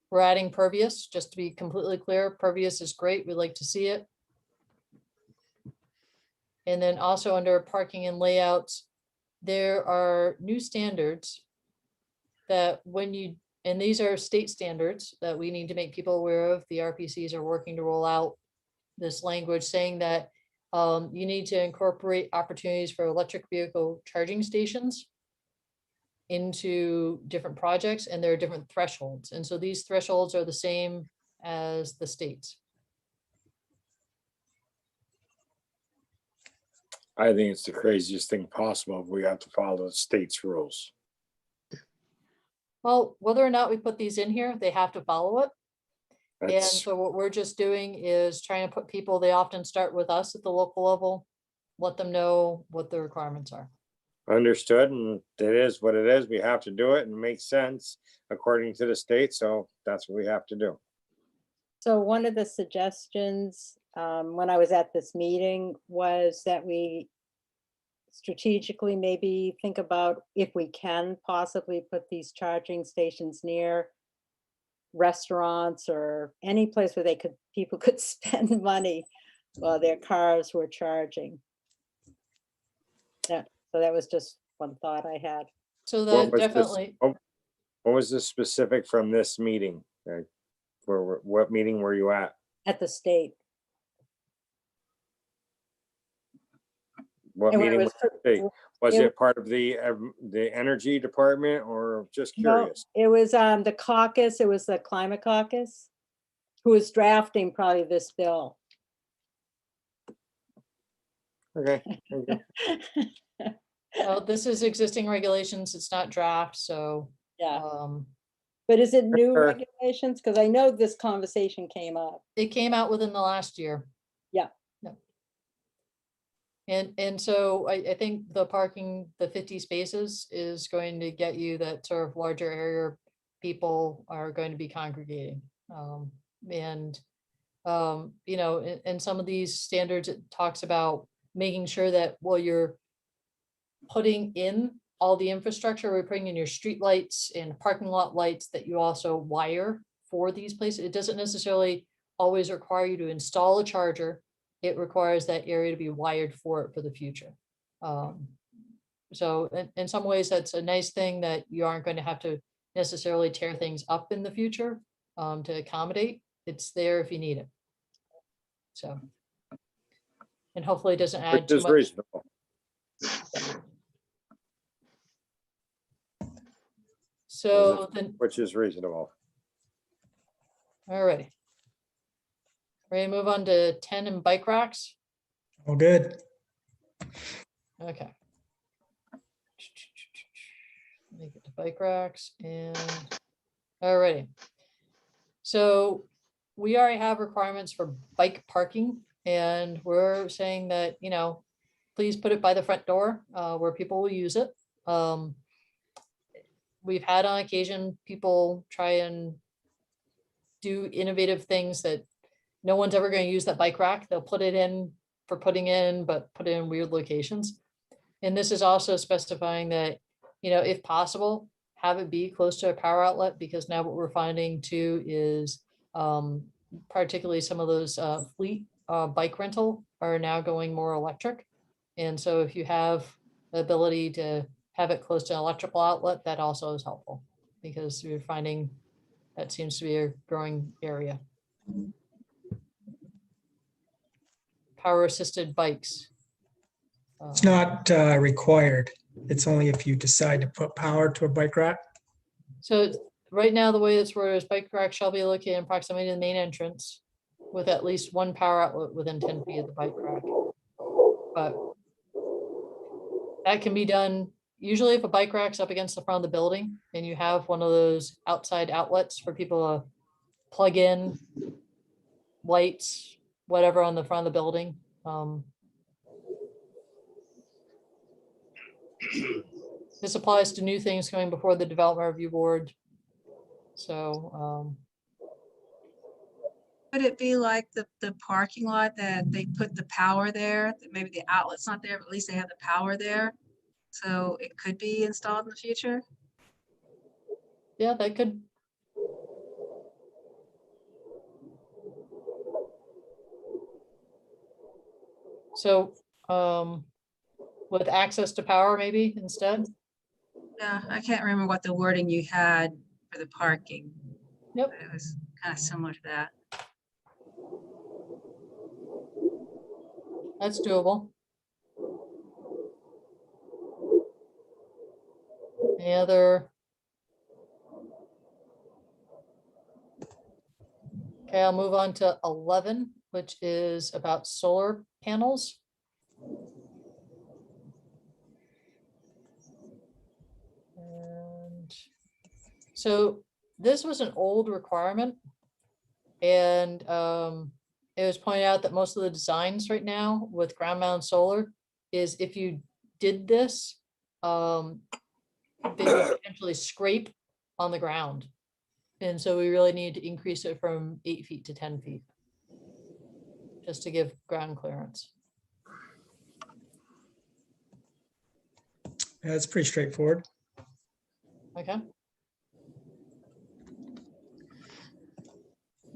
we're adding pervious, just to be completely clear, pervious is great, we like to see it. And then also under parking and layouts, there are new standards that when you, and these are state standards that we need to make people aware of. The RPCs are working to roll out this language saying that you need to incorporate opportunities for electric vehicle charging stations into different projects, and there are different thresholds. And so these thresholds are the same as the states. I think it's the craziest thing possible. We have to follow the state's rules. Well, whether or not we put these in here, they have to follow it. And That's so what we're just doing is trying to put people, they often start with us at the local level, let them know what the requirements are. understood, and it is what it is. We have to do it, and it makes sense according to the state, so that's what we have to do. So one of the suggestions, when I was at this meeting, was that we strategically maybe think about if we can possibly put these charging stations near restaurants or any place where people could spend money while their cars were charging. Yeah, so that was just one thought I had. So What that was this- definitely, What was the specific from this meeting? What meeting were you at? At the state. What And when meeting it was was the state? Was it- it part of the energy department, or just No, curious? it was the caucus, it was the climate caucus, who was drafting probably this bill. Okay. well, this is existing regulations. It's not draft, so. Yeah, um, but is it new Sure. regulations? Because I know this conversation came up. It came out within the last year. Yeah. Yeah. And so I think the parking, the 50 spaces is going to get you that sort of larger area people are going to be congregating. And in some of these standards, it talks about making sure that while you're putting in all the infrastructure, we're putting in your street lights and parking lot lights, that you also wire for these places. It doesn't necessarily always require you to install a charger. It requires that area to be wired for it for the future. So in some ways, that's a nice thing, that you aren't going to have to necessarily tear things up in the future to accommodate. It's there if you need it. So, and hopefully it doesn't add Which too is much. reasonable. So then, Which is reasonable. alrighty. Ready to move on to 10 and bike racks? All good. Okay. Make it to bike racks and, alrighty. So we already have requirements for bike parking, and we're saying that, please put it by the front door where people will use it. We've had on occasion people try and do innovative things that no one's ever going to use that bike rack. They'll put it in for putting in, but put it in weird locations. And this is also specifying that, if possible, have it be close to a power outlet, because now what we're finding too is particularly some of those fleet bike rental are now going more electric. And so if you have the ability to have it close to an electrical outlet, that also is helpful, because we're finding that seems to be a growing area. Power assisted bikes. It's not required. It's only if you decide to put power to a bike rack. So right now, the way it's worded is bike rack shall be located in proximity to the main entrance with at least one power outlet within 10 feet of the bike rack. But that can be done usually if a bike rack's up against the front of the building and you have one of those outside outlets for people to plug in lights, whatever on the front of the building. This applies to new things coming before the development review board. So, Would it be like the parking lot that they put the power there? That maybe the outlet's not there, but at least they have the power there. So it could be installed in the future? yeah, that could. So, with access to power maybe instead? Yeah, I can't remember what the wording you had for the parking. Yep. But it was kind of similar to that. That's doable. Any other? Okay, I'll move on to 11, which is about solar panels. And so this was an old requirement. And it was pointed out that most of the designs right now with ground mounted solar is if you did this, they would potentially scrape on the ground. And so we really need to increase it from 8 feet to 10 feet. Just to give ground clearance. Yeah, it's pretty straightforward. Okay.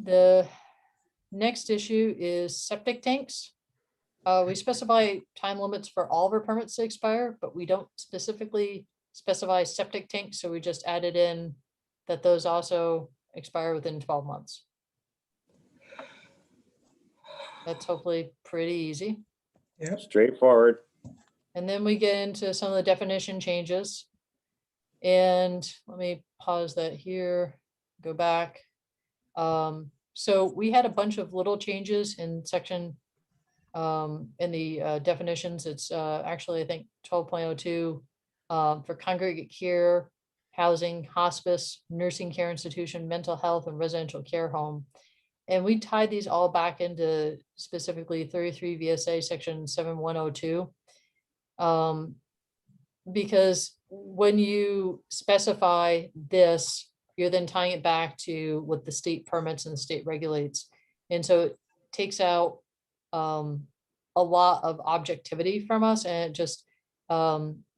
The next issue is septic tanks. We specify time limits for all of our permits to expire, but we don't specifically specify septic tanks, so we just added in that those also expire within 12 months. That's hopefully pretty easy. Yep. Straightforward. And then we get into some of the definition changes. And let me pause that here, go back. So we had a bunch of little changes in section, in the definitions. It's actually, I think, 12.02 for congregate care, housing, hospice, nursing care institution, mental health, and residential care home. And we tied these all back into specifically 33 VSA section 7102. Because when you specify this, you're then tying it back to what the state permits and the state regulates. And so it takes out a lot of objectivity from us, and it just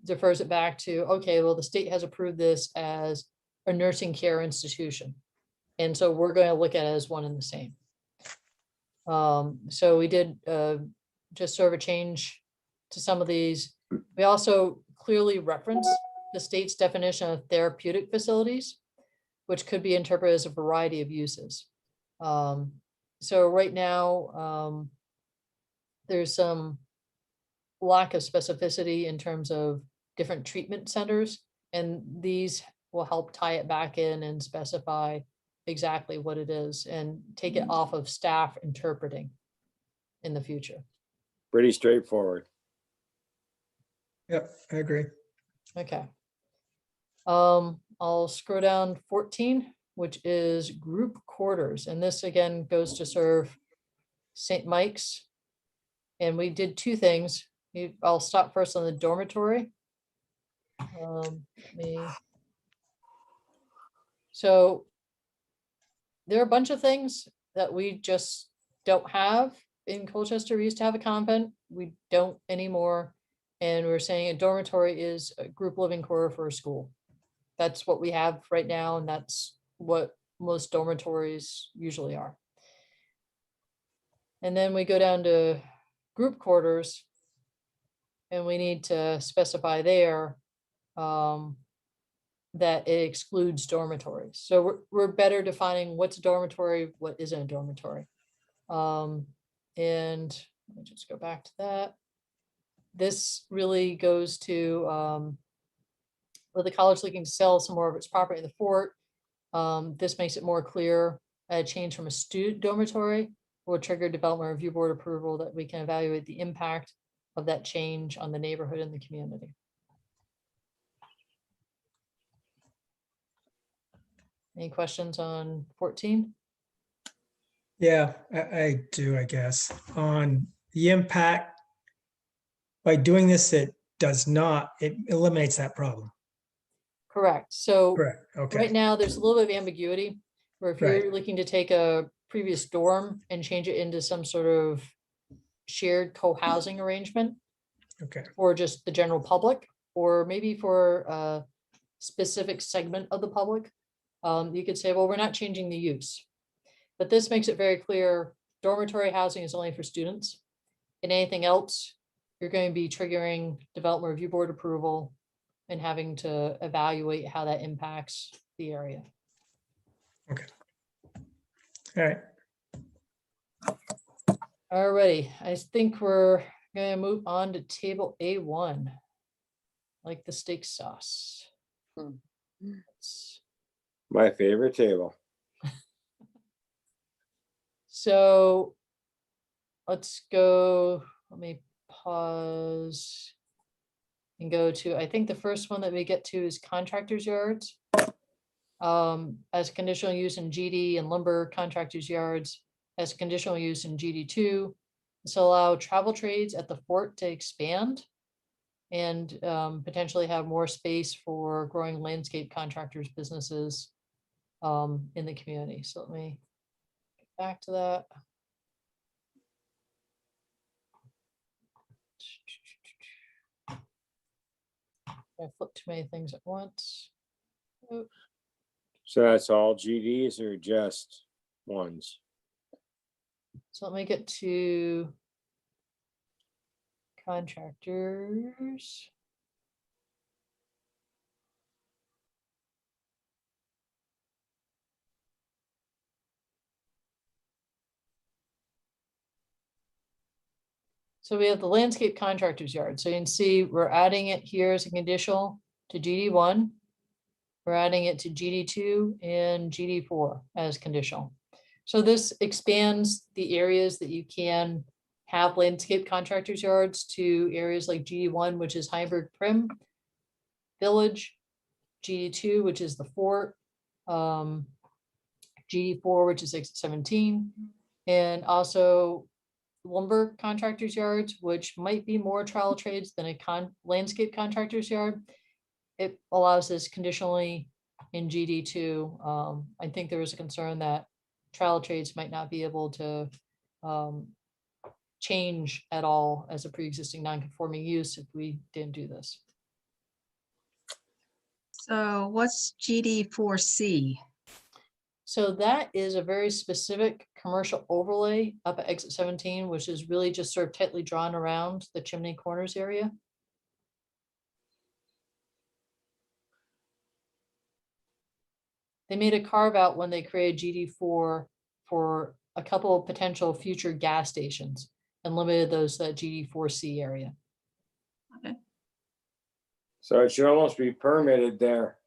defers it back to, okay, well, the state has approved this as a nursing care institution. And so we're going to look at it as one and the same. So we did just sort of a change to some of these. We also clearly reference the state's definition of therapeutic facilities, which could be interpreted as a variety of uses. So right now, there's some lack of specificity in terms of different treatment centers, and these will help tie it back in and specify exactly what it is and take it off of staff interpreting in the future. Pretty straightforward. Yep, I agree. Okay. I'll scroll down 14, which is group quarters. And this again goes to serve St. Mike's. And we did two things. I'll stop first on the dormitory. So there are a bunch of things that we just don't have in Colchester. We used to have a convent. We don't anymore. And we're saying a dormitory is a group living quarter for a school. That's what we have right now, and that's what most dormitories usually are. And then we go down to group quarters, and we need to specify there that it excludes dormitories. So we're better defining what's a dormitory, what isn't a dormitory. And let me just go back to that. This really goes to with the college looking to sell some more of its property in the fort. This makes it more clear. A change from a student dormitory will trigger development review board approval that we can evaluate the impact of that change on the neighborhood and the community. Any questions on 14? Yeah, I do, I guess. On the impact, by doing this, it eliminates that problem. Correct. So Correct, okay. right now, there's a little bit of ambiguity where if you're looking to take a previous dorm and change it into some sort of shared co-housing arrangement, Okay, or just the general public, or maybe for a specific segment of the public, you could say, well, we're not changing the use. But this makes it very clear, dormitory housing is only for students, and anything else, you're going to be triggering development review board approval and having to evaluate how that impacts the area. okay. All right. Alrighty, I think we're gonna move on to table A1, like the steak sauce. It's- My favorite table. So let's go, let me pause and go to, I think the first one that we get to is contractors yards. As conditional use in GD and lumber contractors yards, as conditional use in GD2. This will allow travel trades at the fort to expand and potentially have more space for growing landscape contractors' businesses in the community. So let me get back to that. I flip too many things at once. Oh, So that's all GDs or just ones? so let me get to contractors. So we have the landscape contractors yard. So you can see we're adding it here as a conditional to GD1. We're adding it to GD2 and GD4 as conditional. So this expands the areas that you can have landscape contractors yards to areas like GD1, which is Heiberg Prim Village, GD2, which is the fort, GD4, which is exit 17, and also lumber contractors yards, which might be more trowel trades than a landscape contractors yard. It allows this conditionally in GD2. I think there was a concern that trowel trades might not be able to change at all as a pre-existing non-conforming use if we didn't do this. So what's GD4C? So that is a very specific commercial overlay up at exit 17, which is really just sort of tightly drawn around the chimney corners area. They made a carve out when they created GD4 for a couple of potential future gas stations and limited those to that GD4C area. Okay. So it should almost be permitted there.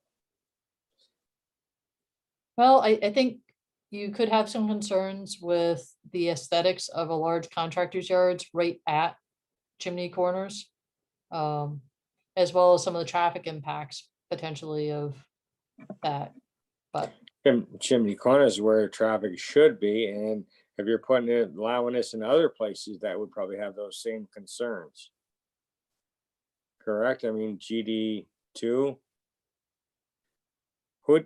Well, I think you could have some concerns with the aesthetics of a large contractor's yards right at chimney corners, as well as some of the traffic impacts potentially of that. But Chimney corner is where traffic should be, and if you're putting it, allowing this in other places, that would probably have those same concerns. Correct? I mean, GD2.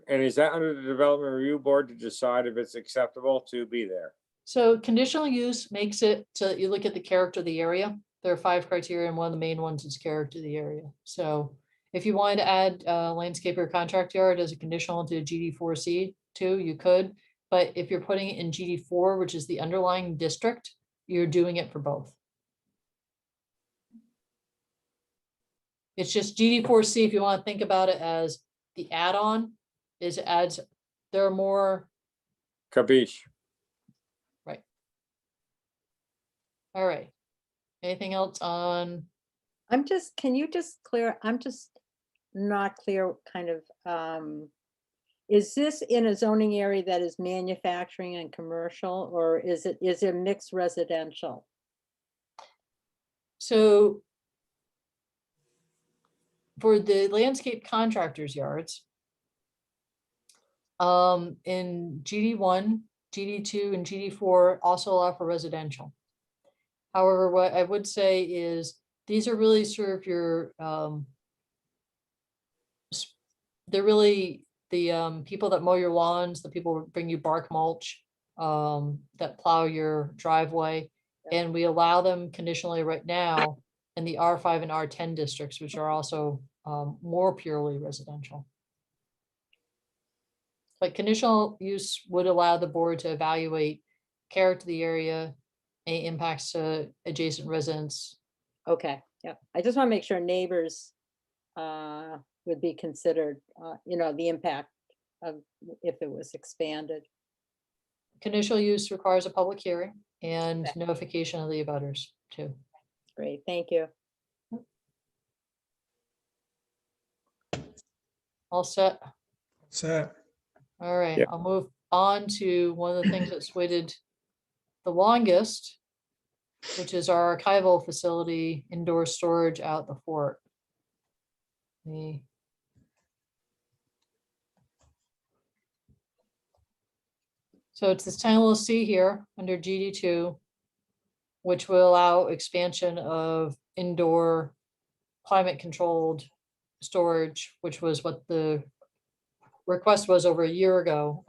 And is that under the development review board to decide if it's acceptable to be there? so conditional use makes it so that you look at the character of the area. There are 5 criteria, and one of the main ones is character of the area. So if you wanted to add landscape or contract yard as a conditional to GD4C too, you could. But if you're putting it in GD4, which is the underlying district, you're doing it for both. It's just GD4C, if you want to think about it as the add-on, is it adds, there are more, Capiche. right. All right. Anything else on, can you just clear, I'm just not clear kind of, is this in a zoning area that is manufacturing and commercial, or is it mixed residential? so for the landscape contractors yards, in GD1, GD2, and GD4 also allow for residential. However, what I would say is these are really sort of your, they're really the people that mow your lawns, the people who bring you bark mulch, that plow your driveway. And we allow them conditionally right now in the R5 and R10 districts, which are also more purely residential. But conditional use would allow the board to evaluate character of the area, any impacts to adjacent residents. Okay, yeah, I just want to make sure neighbors would be considered, the impact of if it was expanded. Conditional use requires a public hearing and Okay. notification of the abutters too. Great, thank you. All set? So, All right, Yep. I'll move on to one of the things that's waited the longest, which is our archival facility, indoor storage out the fort. The So it's this tiny little C here under GD2, which will allow expansion of indoor climate controlled storage, which was what the request was over a year ago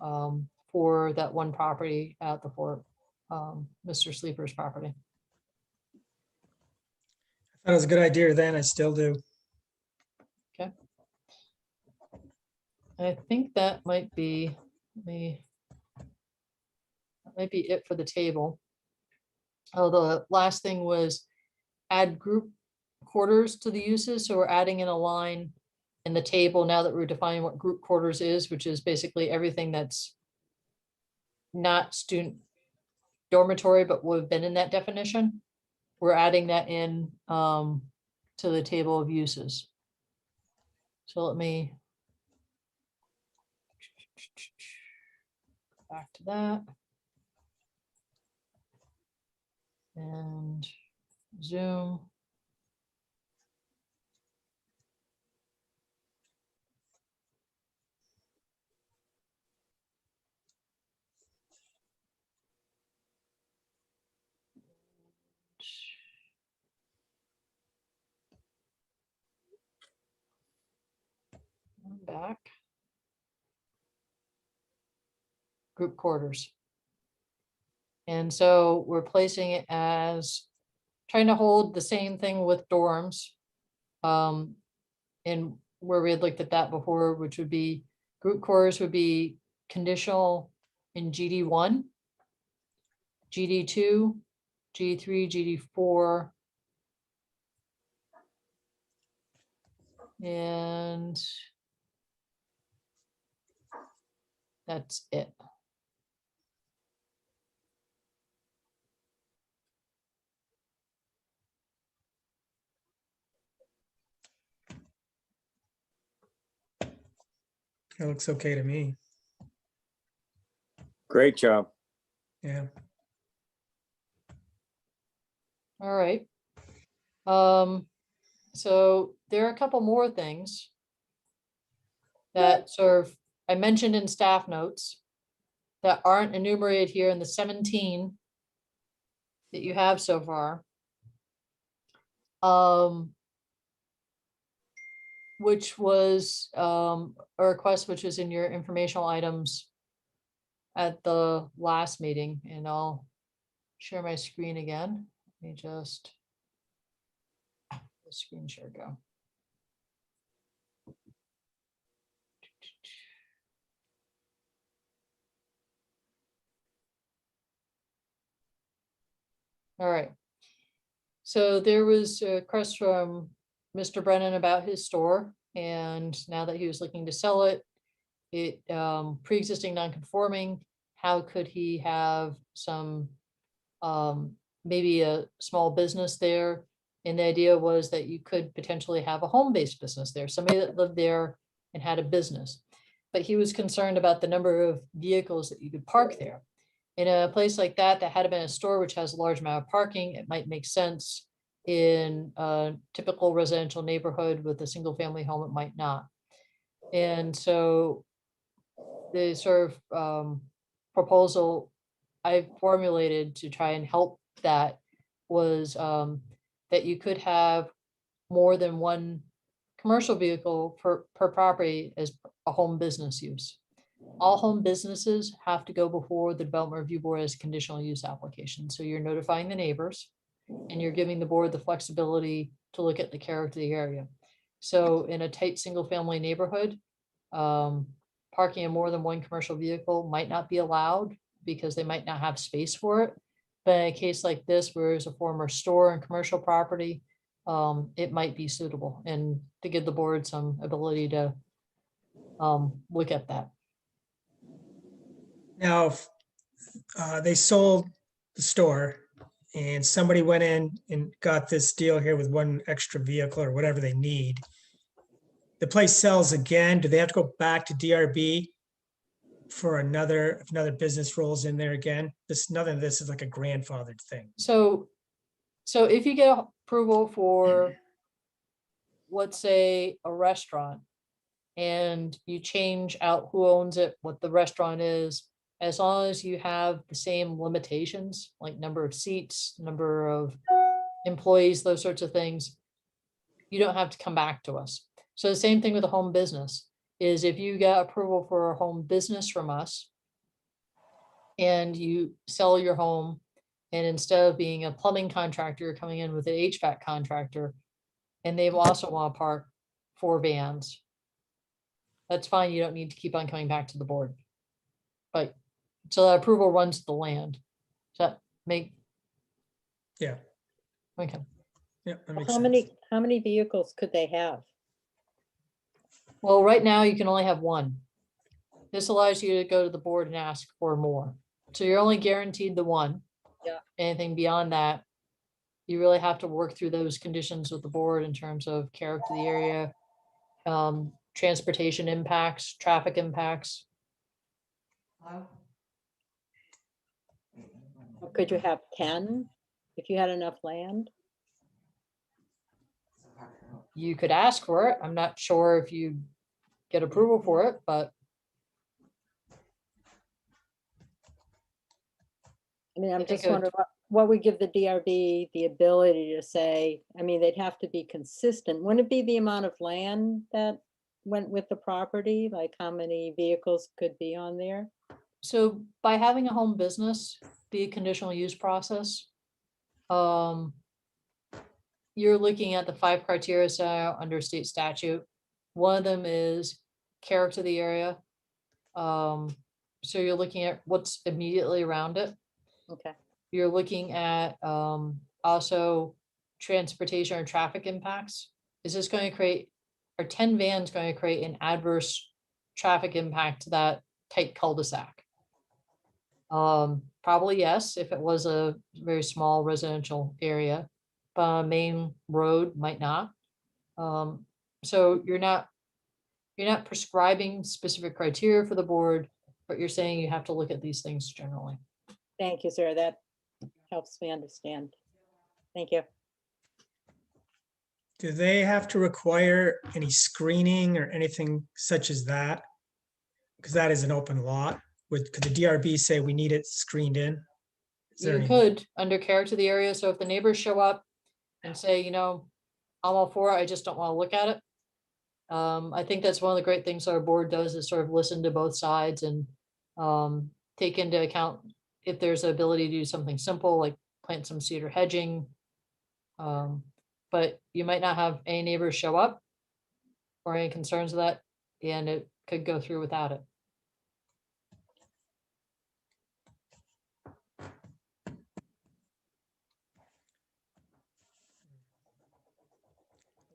for that one property at the fort, Mr. Sleeper's property. I thought it was a good idea then, I still do. I think that might be it for the table. Oh, the last thing was add group quarters to the uses. So we're adding in a line in the table now that we're defining what group quarters is, which is basically everything that's not student dormitory, but would have been in that definition. We're adding that in to the table of uses. So let me back to that. And Zoom. I'm back. Group quarters. And so we're placing it as trying to hold the same thing with dorms. And where we had looked at that before, which would be group quarters would be conditional in GD1, GD2, GD3, GD4. And that's it. It looks okay to me. Great job. Yeah. All right. So there are a couple more things that sort of I mentioned in staff notes that aren't enumerated here in the 17 that you have so far. Which was a request which is in your informational items at the last meeting, and I'll share my screen again. Let me just the screen share go. All right. So there was a request from Mr. Brennan about his store, and now that he was looking to sell it, pre-existing non-conforming, how could he have some maybe a small business there? And the idea was that you could potentially have a home-based business there, somebody that lived there and had a business. But he was concerned about the number of vehicles that you could park there. In a place like that had been a store which has a large amount of parking, it might make sense. In a typical residential neighborhood with a single family home, it might not. And so the sort of proposal I formulated to try and help that was that you could have more than one commercial vehicle per property as a home business use. All home businesses have to go before the Development Review Board as a conditional use application. So you're notifying the neighbors and you're giving the board the flexibility to look at the character of the area. So in a tight single family neighborhood, parking in more than one commercial vehicle might not be allowed because they might not have space for it. But in a case like this, where there's a former store and commercial property, it might be suitable, and to give the board some ability to look at that. Now, if they sold the store and somebody went in and got this deal here with one extra vehicle or whatever they need, the place sells again, do they have to go back to DRB for if another business rolls in there again? None of this is like a grandfathered thing. So if you get approval for, let's say, a restaurant, and you change out who owns it, what the restaurant is, as long as you have the same limitations, like number of seats, number of employees, those sorts of things, you don't have to come back to us. So the same thing with a home business is if you get approval for a home business from us and you sell your home, and instead of being a plumbing contractor, you're coming in with an HVAC contractor, and they also want to park 4 vans, that's fine. You don't need to keep on coming back to the board. But so that approval runs the land. Does that make? Yeah. Okay. Yeah, that makes How sense. many vehicles could they have? Well, right now you can only have 1. This allows you to go to the board and ask for more. So you're only guaranteed the 1. Yeah. Anything beyond that, you really have to work through those conditions with the board in terms of character of the area, transportation impacts, traffic impacts. Could you have 10 if you had enough land? You could ask for it. I'm not sure if you get approval for it, but I mean, I'm I think just it would- wondering what would give the DRB the ability to say, I mean, they'd have to be consistent. Wouldn't it be the amount of land that went with the property? Like how many vehicles could be on there? so by having a home business be a conditional use process, you're looking at the 5 criteria set out under state statute. One of them is character of the area. So you're looking at what's immediately around it. Okay, You're looking at also transportation or traffic impacts. Is this going to create, are 10 vans going to create an adverse traffic impact to that tight cul-de-sac? Probably yes, if it was a very small residential area, but a main road might not. So you're not prescribing specific criteria for the board, but you're saying you have to look at these things generally. thank you, Sarah. That helps me understand. Thank you. Do they have to require any screening or anything such as that? Because that is an open lot. Could the DRB say we need it screened in? Is there You any- could, under character of the area, so if the neighbors show up and say, I'm all for it, I just don't want to look at it. I think that's one of the great things our board does is sort of listen to both sides and take into account if there's an ability to do something simple, like plant some cedar hedging. But you might not have any neighbors show up or any concerns with that, and it could go through without it.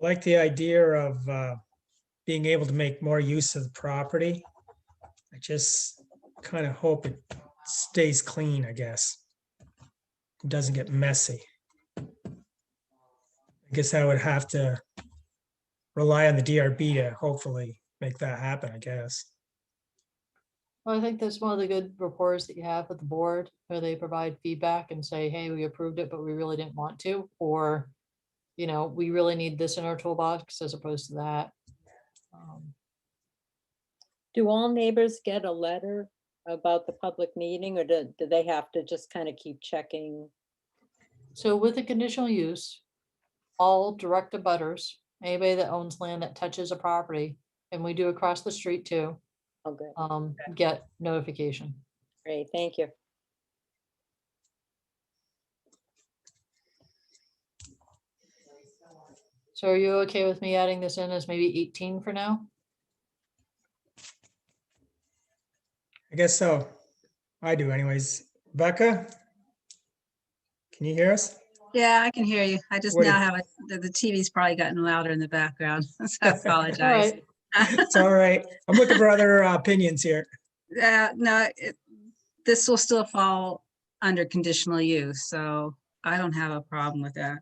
Like the idea of being able to make more use of the property. I just kind of hope it stays clean, I guess. It doesn't get messy. I guess I would have to rely on the DRB to hopefully make that happen, I guess. Well, I think that's one of the good reports that you have with the board, where they provide feedback and say, hey, we approved it, but we really didn't want to, or, we really need this in our toolbox as opposed to that. Do all neighbors get a letter about the public meeting, or do they have to just kind of keep checking? So with a conditional use, all direct abutters, anybody that owns land that touches a property, and we do across the street too, Oh, good. get notification. Great, thank you. So are you okay with me adding this in as maybe 18 for now? I guess so. I do anyways. Rebecca? Can you hear us? Yeah, I can hear you. I just What do now you- have the TV's probably gotten louder in the background, so I All apologize. right, It's all right. I'm looking for other opinions here. No, this will still fall under conditional use, so I don't have a problem with that.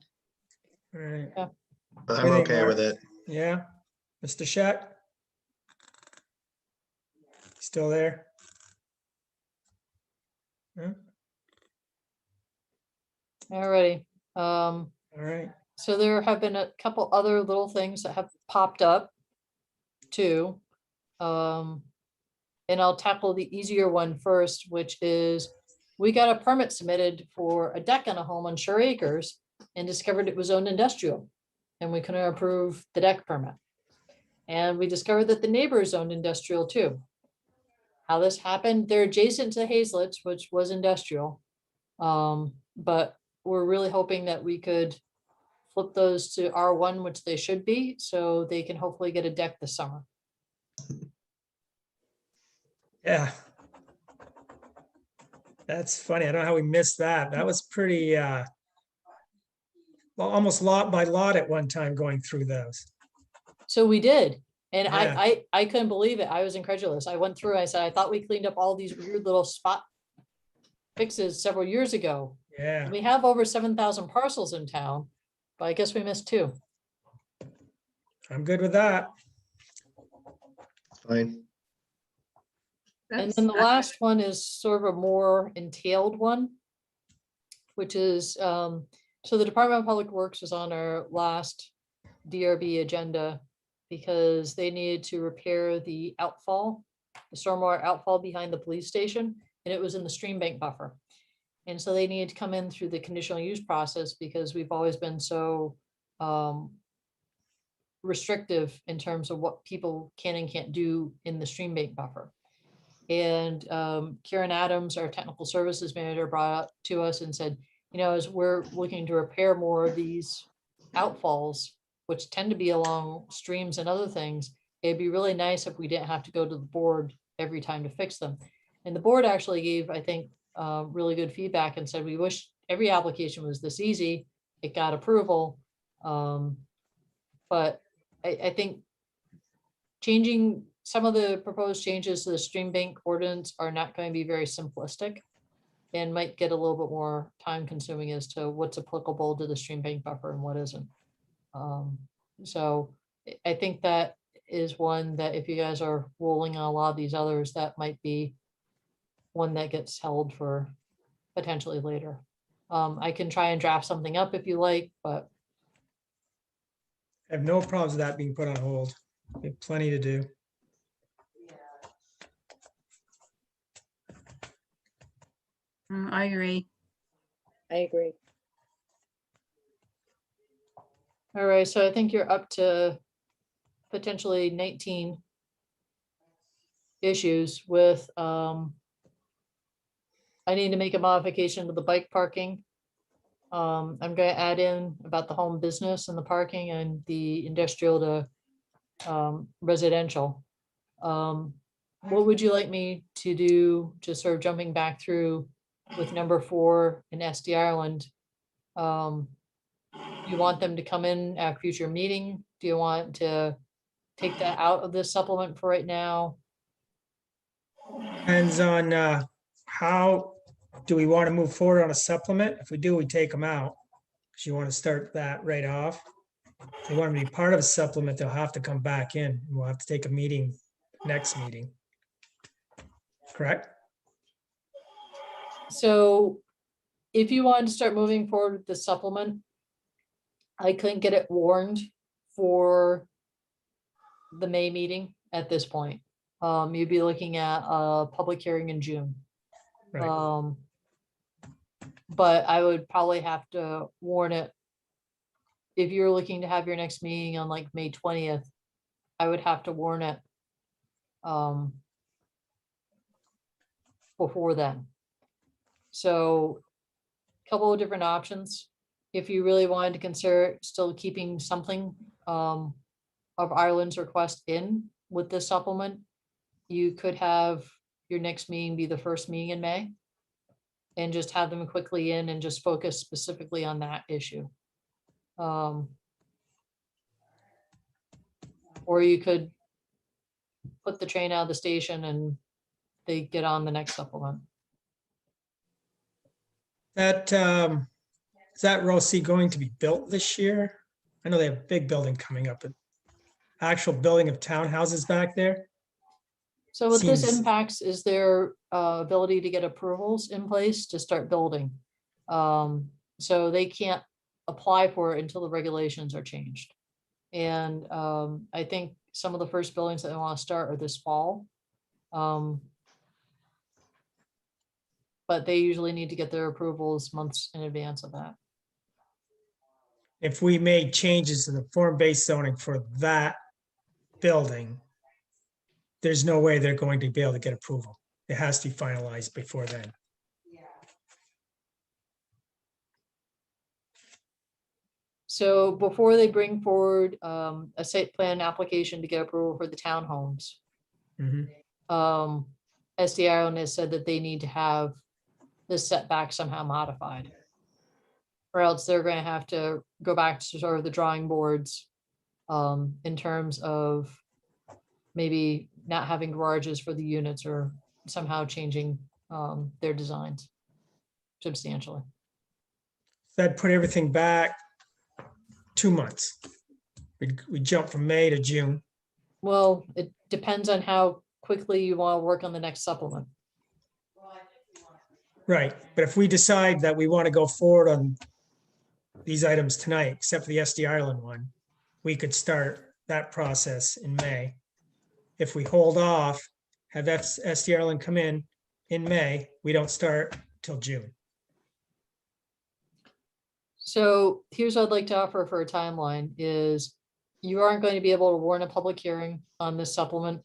All right. I'm What do you think, okay Mark? with it. Yeah, Mr. Shack? Still there? Hmm? Alrighty. All right. So there have been a couple other little things that have popped up too. And I'll tackle the easier one first, which is we got a permit submitted for a deck on a home on Shore Acres and discovered it was owned industrial. And we couldn't approve the deck permit. And we discovered that the neighbors owned industrial too. How this happened, they're adjacent to Hazlett's, which was industrial. But we're really hoping that we could flip those to R1, which they should be, so they can hopefully get a deck this summer. Yeah. That's funny. I don't know how we missed that. That was pretty, well, almost lot by lot at one time going through those. So we did, and Yeah. I couldn't believe it. I was incredulous. I went through, I said, I thought we cleaned up all these weird little spot fixes several years ago. Yeah. We have over 7,000 parcels in town, but I guess we missed 2. I'm good with that. Fine. And That's- then the last one is sort of a more entailed one, which is, so the Department of Public Works was on our last DRB agenda because they needed to repair the outfall, the stormwater outfall behind the police station, and it was in the stream bank buffer. And so they needed to come in through the conditional use process because we've always been so restrictive in terms of what people can and can't do in the stream bank buffer. And Karen Adams, our technical services manager, brought up to us and said, you know, as we're looking to repair more of these outfalls, which tend to be along streams and other things, it'd be really nice if we didn't have to go to the board every time to fix them. And the board actually gave, I think, really good feedback and said, we wish every application was this easy. It got approval. But I think changing some of the proposed changes to the stream bank ordinance are not going to be very simplistic and might get a little bit more time consuming as to what's applicable to the stream bank buffer and what isn't. So I think that is one that if you guys are rolling on a lot of these others, that might be one that gets held for potentially later. I can try and draft something up if you like, but I have no problems with that being put on hold. We have plenty to do. I agree. I agree. all right, so I think you're up to potentially 19 issues with, I need to make a modification to the bike parking. I'm gonna add in about the home business and the parking and the industrial to residential. What would you like me to do, just sort of jumping back through with number 4 in SD Ireland? Do you want them to come in at a future meeting? Do you want to take that out of this supplement for right now? Depends on how do we want to move forward on a supplement? If we do, we take them out. Because you want to start that right off. If they want to be part of a supplement, they'll have to come back in. We'll have to take a meeting, next meeting. Correct? So if you wanted to start moving forward with the supplement, I couldn't get it warned for the May meeting at this point. You'd be looking at a public hearing in June. Right. But I would probably have to warn it. If you're looking to have your next meeting on like May 20th, I would have to warn it before then. So a couple of different options. If you really wanted to consider still keeping something of Ireland's request in with this supplement, you could have your next meeting be the first meeting in May and just have them quickly in and just focus specifically on that issue. Or you could put the train out of the station and they get on the next supplement. That, is that row C going to be built this year? I know they have a big building coming up. actual building of townhouses back there. So what this Seems- impacts is their ability to get approvals in place to start building. So they can't apply for it until the regulations are changed. And I think some of the first buildings that they want to start are this fall. But they usually need to get their approvals months in advance of that. If we made changes to the form-based zoning for that building, there's no way they're going to be able to get approval. It has to be finalized before then. So before they bring forward a site plan application to get approval for the townhomes, Mhm. SD Ireland has said that they need to have the setback somehow modified. Or else they're gonna have to go back to sort of the drawing boards in terms of maybe not having garages for the units or somehow changing their designs substantially. That'd put everything back 2 months. We jump from May to June. Well, it depends on how quickly you want to work on the next supplement. Right, but if we decide that we want to go forward on these items tonight, except for the SD Ireland one, we could start that process in May. If we hold off, have SD Ireland come in May, we don't start till June. So here's what I'd like to offer for a timeline is you aren't going to be able to warn a public hearing on this supplement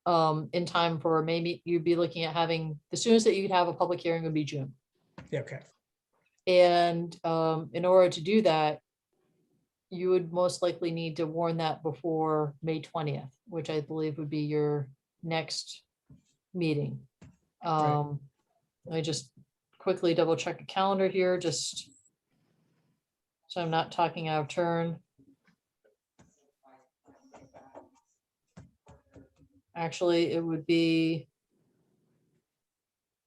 in time for maybe you'd be looking at having, the soonest that you could have a public hearing would be June. Yeah, okay, And in order to do that, you would most likely need to warn that before May 20th, which I believe would be your next meeting. Let me just quickly double check a calendar here, just so I'm not talking out of turn. Actually, it would be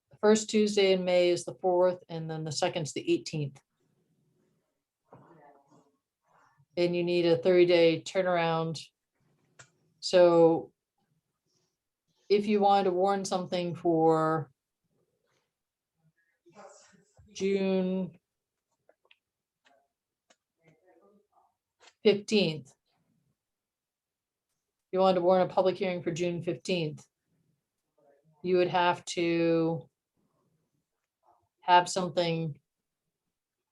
the first Tuesday in May is the 4th, and then the second's the 18th. And you need a 30-day turnaround. So if you wanted to warn something for June 15th, you wanted to warn a public hearing for June 15th, you would have to have something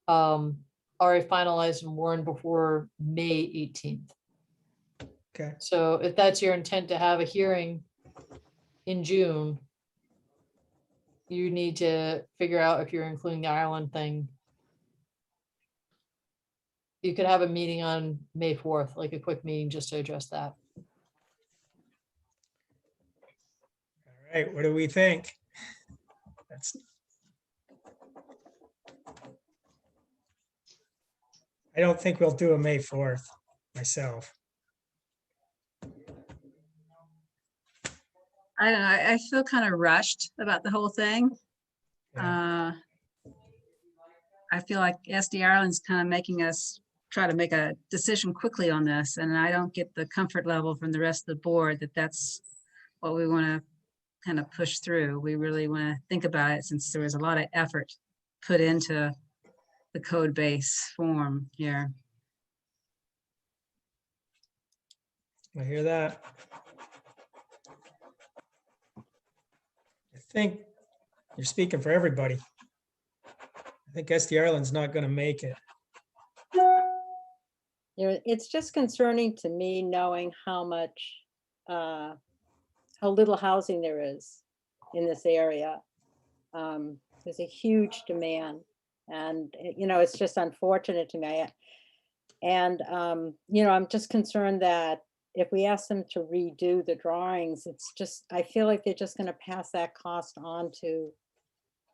already finalized and warned before May 18th. okay. So if that's your intent to have a hearing in June, you need to figure out if you're including the Ireland thing. You could have a meeting on May 4th, like a quick meeting just to address that. All right, what do we think? That's. I don't think we'll do a May 4th myself. I don't know, I feel kind of rushed about the whole thing. Yeah. I feel like SD Ireland's kind of making us try to make a decision quickly on this, and I don't get the comfort level from the rest of the board that that's what we want to kind of push through. We really want to think about it since there was a lot of effort put into the code base form here. I hear that. I think you're speaking for everybody. I think SD Ireland's not going to make it. You know, it's just concerning to me knowing how much, how little housing there is in this area. There's a huge demand, and you know, it's just unfortunate to me. And you know, I'm just concerned that if we ask them to redo the drawings, it's just, I feel like they're just going to pass that cost on to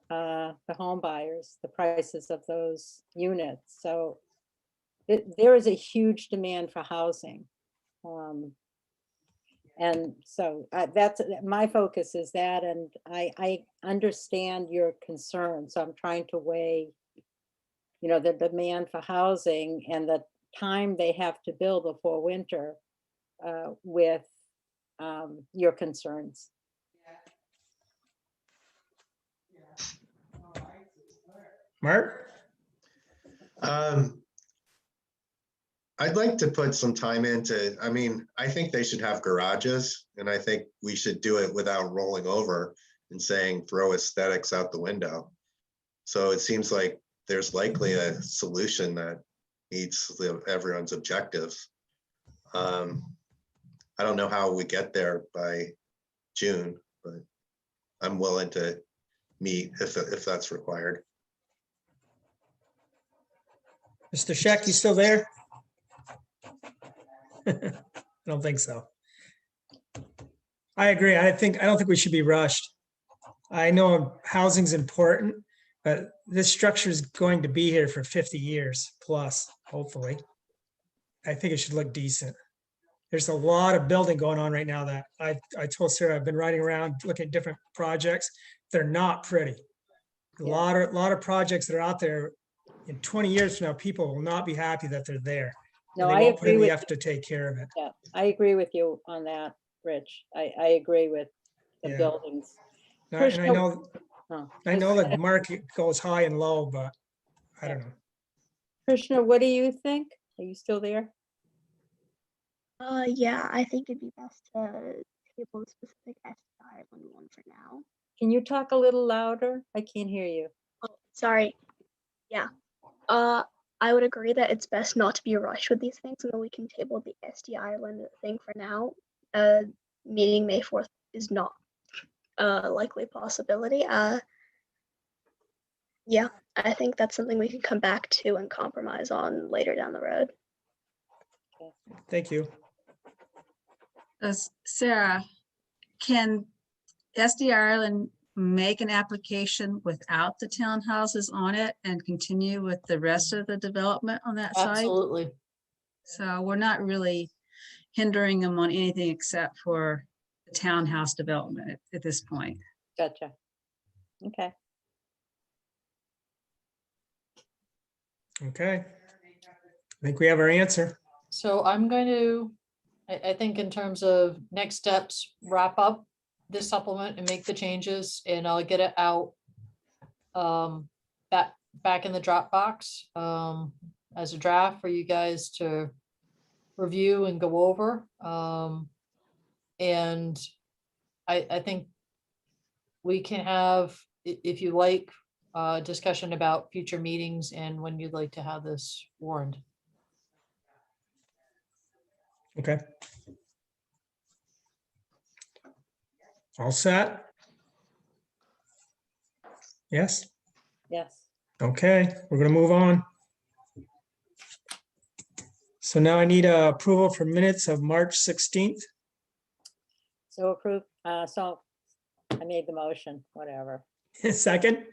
the home buyers, the prices of those units. So there is a huge demand for housing. And so that's my focus is that, and I understand your concern. So I'm trying to weigh, you know, the demand for housing and the time they have to build before winter with your concerns. Mark? I'd like to put some time into, I mean, I think they should have garages, and I think we should do it without rolling over and saying throw aesthetics out the window. So it seems like there's likely a solution that meets everyone's objectives. I don't know how we get there by June, but I'm willing to meet if that's required. Mr. Scheck, you still there? I don't think so. I agree. I don't think we should be rushed. I know housing's important, but this structure is going to be here for 50 years plus, hopefully. I think it should look decent. There's a lot of building going on right now that I told Sarah, I've been riding around looking at different projects. They're not pretty. A lot of projects that are out there in 20 years from now, people will not be happy that they're there. No, And I they won't put in agree the with effort to take care of it. Yeah, I agree with you on that, Rich. I agree with the Yeah. buildings. And I Krishna- know, Oh, I know the market goes high and low, but I don't know. Krishna, what do you think? Are you still there? Yeah, I think it'd be best to table the specific ST Ireland one for now. Can you talk a little louder? I can't hear you. Oh, sorry. Yeah. I would agree that it's best not to be rushed with these things, and then we can table the ST Ireland thing for now. Meeting May 4th is not a likely possibility. Yeah, I think that's something we can come back to and compromise on later down the road. Thank you. Sarah, can SD Ireland make an application without the townhouses on it and continue with the rest of the development on that site? Absolutely. So we're not really hindering them on anything except for the townhouse development at this point. Gotcha. Okay. Okay. I think we have our answer. So I'm going to, I think in terms of next steps, wrap up this supplement and make the changes, and I'll get it out back in the Dropbox as a draft for you guys to review and go over. And I think we can have, if you like, discussion about future meetings and when you'd like to have this warned. Okay. All set? Yes? Yes. Okay, we're gonna move on. So now I need approval for minutes of March 16th. So approved. So I made the motion, whatever. Second?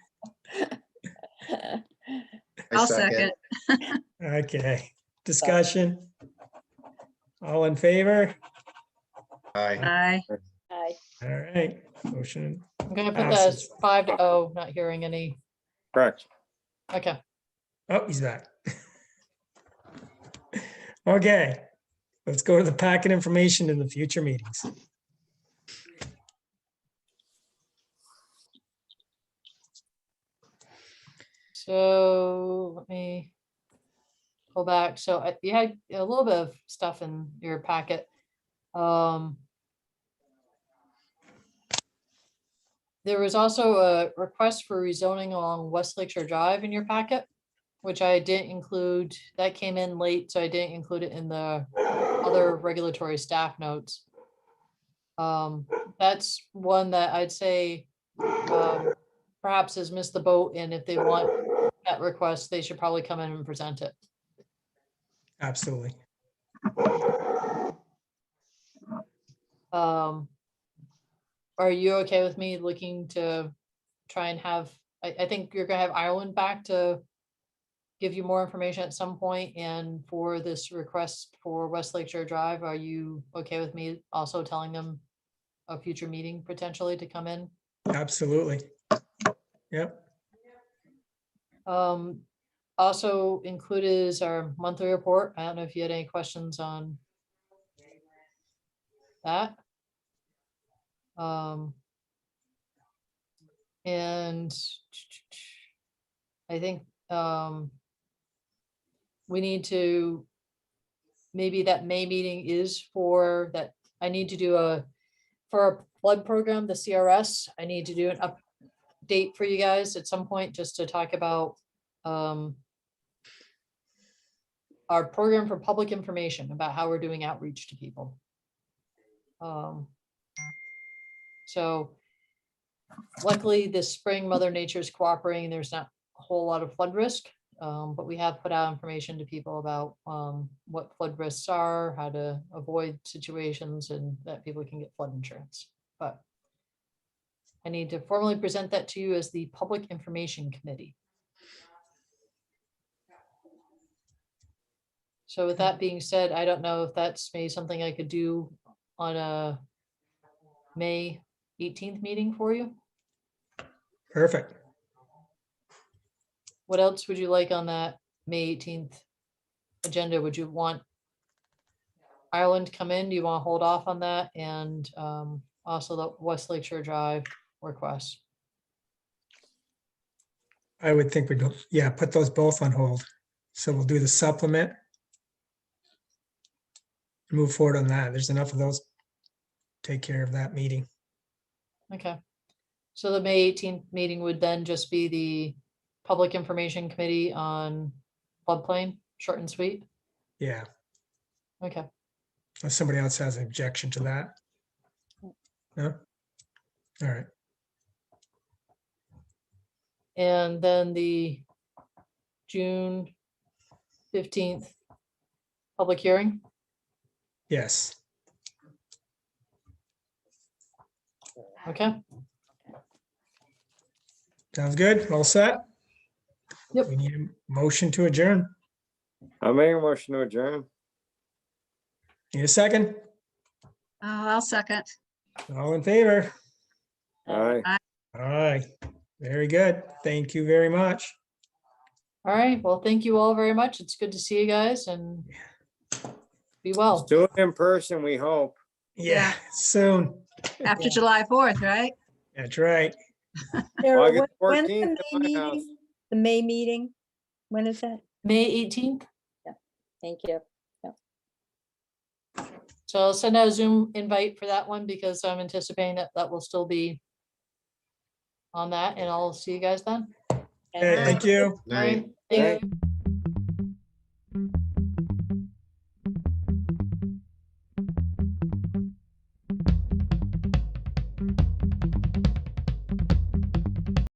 I'll second. Okay, discussion. All in favor? Aye. Aye. Aye. All right, motion. I'm gonna put that as Passes. 5-0, not hearing any. Correct. Okay, Oh, he's back. Okay, let's go to the packet information in the future meetings. so let me go back. So you had a little bit of stuff in your packet. There was also a request for rezoning along West Lakeshore Drive in your packet, which I didn't include. That came in late, so I didn't include it in the other regulatory staff notes. That's one that I'd say perhaps has missed the boat, and if they want that request, they should probably come in and present it. Absolutely. Are you okay with me looking to try and have, I think you're gonna have Ireland back to give you more information at some point, and for this request for West Lakeshore Drive, are you okay with me also telling them a future meeting potentially to come in? Absolutely. Yep. also included is our monthly report. I don't know if you had any questions on that. And I think we need to, maybe that May meeting is for that. I need to do for our flood program, the CRS, I need to do an update for you guys at some point, just to talk about our program for public information, about how we're doing outreach to people. So luckily this spring, Mother Nature is cooperating. There's not a whole lot of flood risk, but we have put out information to people about what flood risks are, how to avoid situations, and that people can get flood insurance. But I need to formally present that to you as the Public Information Committee. So with that being said, I don't know if that's maybe something I could do on a May 18th meeting for you. Perfect. What else would you like on that May 18th agenda? Would you want Ireland to come in? Do you want to hold off on that? And also the West Lakeshore Drive request? I would think we'd, yeah, put those both on hold. So we'll do the supplement. Move forward on that. There's enough of those. Take care of that meeting. Okay. So the May 18th meeting would then just be the Public Information Committee on floodplain, short and sweet. Yeah, Okay. unless somebody else has an objection to that. No? All right. And then the June 15th public hearing. Yes. Okay. Sounds good. All set? Yep. We need a motion to adjourn. I'll make a motion to adjourn. Need a second? I'll second. All in favor? Aye. All right. Very good. Thank you very much. All right. Well, thank you all very much. It's good to see you guys, and be well. Let's do it in person, we hope. Yeah, soon. After Yeah. July 4th, right? That's right. Sarah, August when's 14th the at May my house. meeting? The May meeting? When is that? May 18th. Thank you. So I'll send out a Zoom invite for that one, because I'm anticipating that that will still be on that, and I'll see you guys then. Okay, thank you. All right. Night. Thank you.